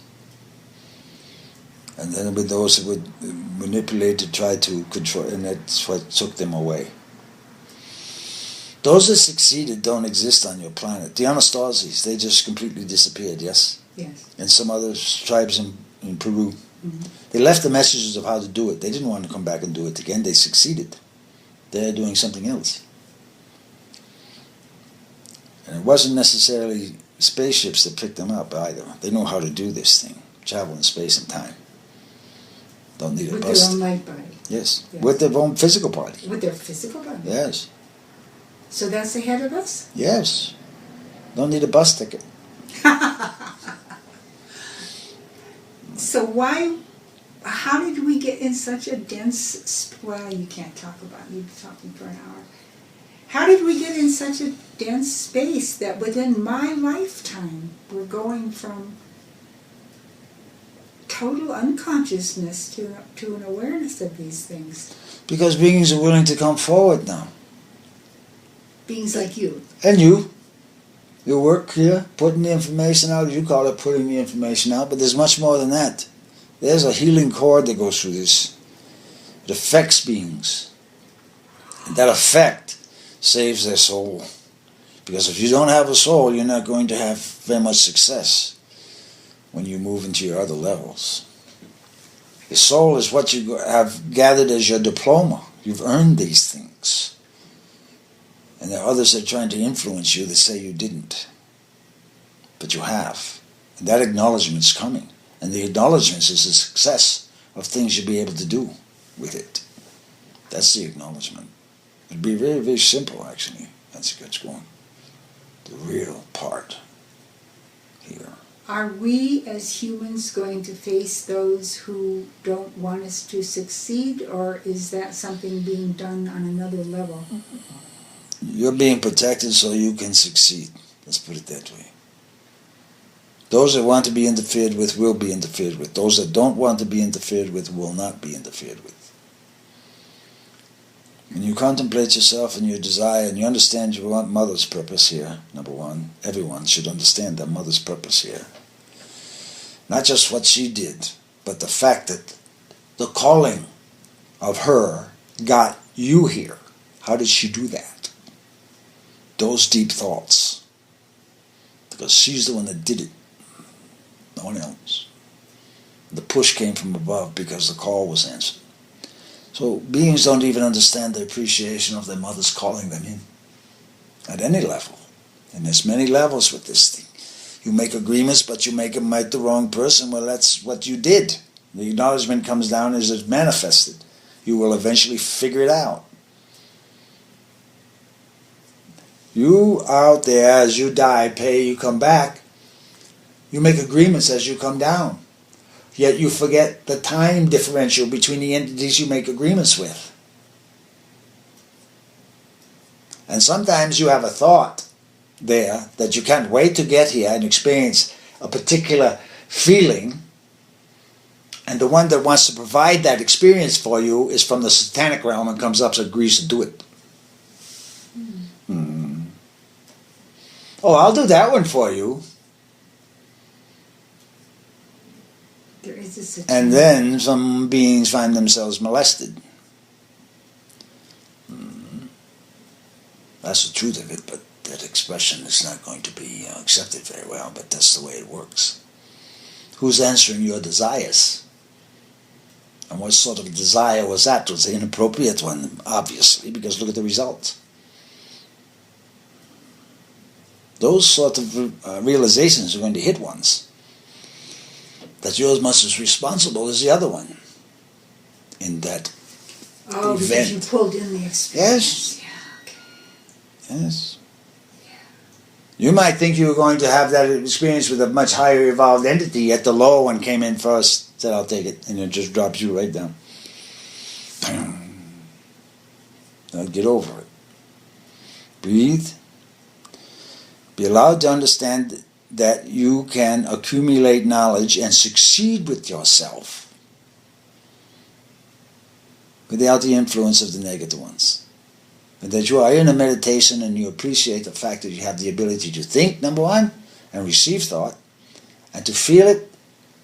And then with those who would manipulate to try to control, and that's what took them away. Those that succeeded don't exist on your planet. The Anastasies, they just completely disappeared, yes? Yes. And some other tribes in Peru. Mm-hmm. They left the messages of how to do it. They didn't want to come back and do it again. They succeeded. They're doing something else. And it wasn't necessarily spaceships that picked them up either. They know how to do this thing. Travel in space and time. Don't need a With bus. their own light body. Yes. Yes. With their own physical body. With their physical body? Yes. So that's ahead of us? Yes. Don't need a bus ticket. So how did we get in such a dense, well, you can't talk about it, you'd be talking for an hour. How did we get in such a dense space that within my lifetime we're going from total unconsciousness to an awareness of these things? Because beings are willing to come forward now. Beings like you. And you. You work here, putting the information out. You call it putting the information out, but there's much more than that. There's a healing cord that goes through this. It affects beings. And that effect saves their soul. Because if you don't have a soul, you're not going to have very much success when you move into your other levels. Your soul is what you have gathered as your diploma. You've earned these things. And there are others that are trying to influence you that say you didn't. But you have. And that acknowledgement's coming. And the acknowledgement is the success of things you'll be able to do with it. That's the acknowledgement. It'd be very, very simple, actually. That's what's going. The real part here. Are we as humans going to face those who don't want us to succeed, or is that something being done on another level? You're being protected so you can succeed. Let's put it that way. Those that want to be interfered with will be interfered with. Those that don't want to be interfered with will not be interfered with. When you contemplate yourself and your desire and you understand you want Mother's purpose here, number one, everyone should understand that Mother's purpose here. Not just what she did, but the fact that the calling of her got you hear. How did she do that? Those deep thoughts. Because she's the one that did it. No one else. The push came from above because the call was answered. So beings don't even understand the appreciation of their mothers calling them in. At any level. And there's many levels with this thing. You make agreements, but you make them with the wrong person. Well, that's what you did. The acknowledgement comes down as it's manifested. You will eventually figure it out. You out there, as you die, pay, you come back. You make agreements as you come down. Yet you forget the time differential between the entities you make agreements with. And sometimes you have a thought there that you can't wait to get here and experience a particular feeling. And the one that wants to provide that experience for you is from the satanic realm and comes up and agrees to do it. Oh, I'll do that one for you. There is a satanic. And then some beings find themselves molested. That's the truth of it, but that expression is not going to be accepted very well, but that's the way it works. Who's answering your desires? And what sort of desire was that? It was an inappropriate one, obviously, because look at the result. Those sort of realizations are going to hit ones. That you're as much as responsible as the other one in that event. Because you pulled in the experience. Yes. Yeah, okay. Yes. You might think you were going to have that experience with a much higher evolved entity, yet the lower one came in first, said, I'll take it, and it just drops you right down. Now get over it. Breathe. Be allowed to understand that you can accumulate knowledge and succeed with yourself without the influence of the negative ones. And that you are in a meditation and you appreciate the fact that you have the ability to think, number one, and receive thought, and to feel it,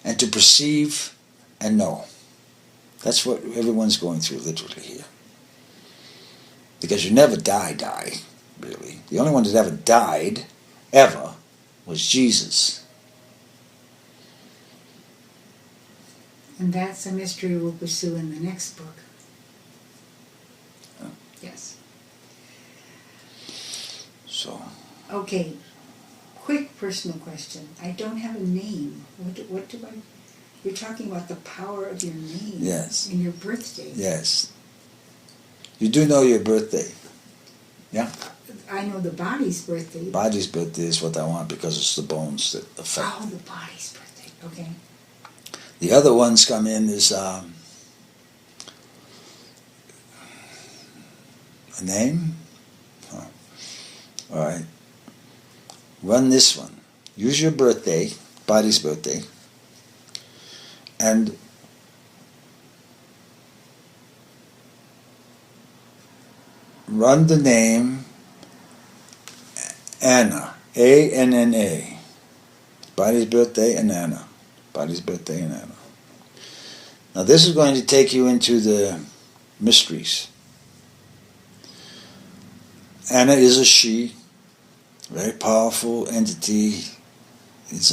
and to perceive and know. That's what everyone's going through literally here. Because you never die, really. The only one that ever died, ever, was Jesus. And that's a mystery we'll pursue in the next book. Yes. So. Okay. Quick personal question. I don't have a name. What do I... You're talking about the power of your name. Yes. And your birthday. Yes. You do know your birthday. Yeah? I know the body's birthday. Body's birthday is what I want because it's the bones that affect. Oh, the body's birthday. Okay. The other ones come in is a name. Huh. All right. Run this one. Use your birthday, body's birthday, and run the name Anna, A-N-N-A. Body's birthday and Anna. Body's birthday and Anna. Now this is going to take you into the mysteries. Anna is a she, very powerful entity. It's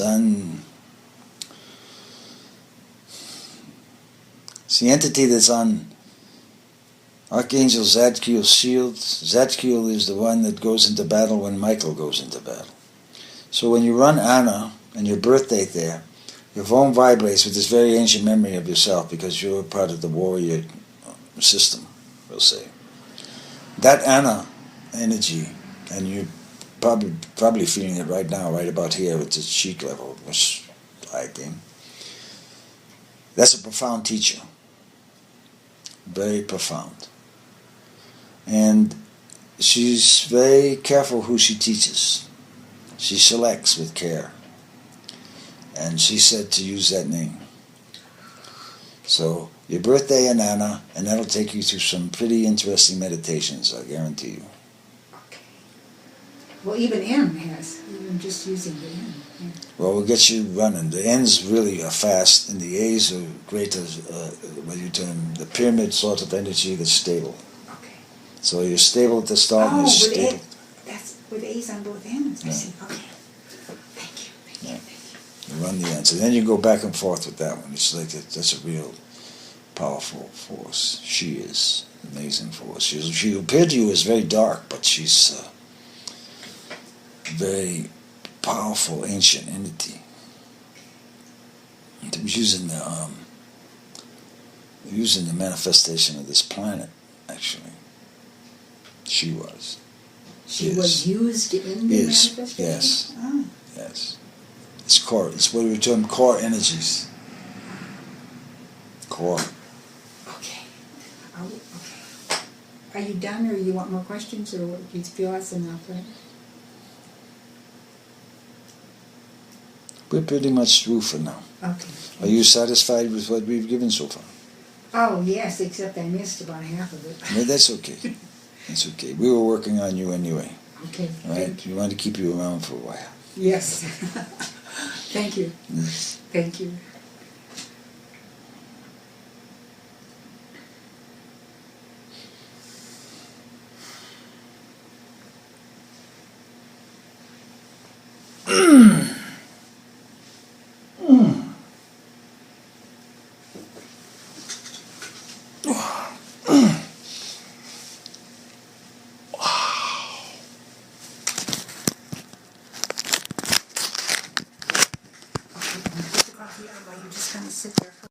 the entity that's on Archangel Zadkiel's shield. Zadkiel is the one that goes into battle when Michael goes into battle. So when you run Anna and your birthday there, your phone vibrates with this very ancient memory of yourself because you're part of the warrior system, we'll say. That Anna energy, and you're probably feeling it right now, right about here at the cheek level, which I think. That's a profound teacher. Very profound. And she's very careful who she teaches. She selects with care. And she said to use that name. So, your birthday and Anna, and that'll take you through some pretty interesting meditations, I guarantee you. Okay. Well, even N has, even just using the N. Yeah. Well, we'll get you running. The N's really are fast, and the A's are greater, what you term, the pyramid sort of energy that's stable. Okay. So you're stable at the start and Oh, you're with stable. A, that's with A's on both ends. I Yeah. see. Okay. Thank you. Thank you. Yeah. Thank you. You run the ends. And then you go back and forth with that one. It's like that's a real powerful force. She is an amazing force. She appeared to you as very dark, but she's a very powerful ancient entity. It was using the manifestation of this planet, actually. She was. She Is. was used in the Is. manifestation? Yes. Oh. Yes. It's core. It's what we term core energies. Core. Okay. Okay. Are you done, or you want more questions, or do you feel that's enough? Right? We're pretty much through for now. Okay. Are you satisfied with what we've given so far? Oh, yes, except I missed about half of it. No, that's okay. That's okay. We were working on you anyway. Okay. All right? We wanted to keep you around for a while. Yes. Thank you. Yes. Thank you. Okay, I'm going to put the coffee on while you're just going to sit there for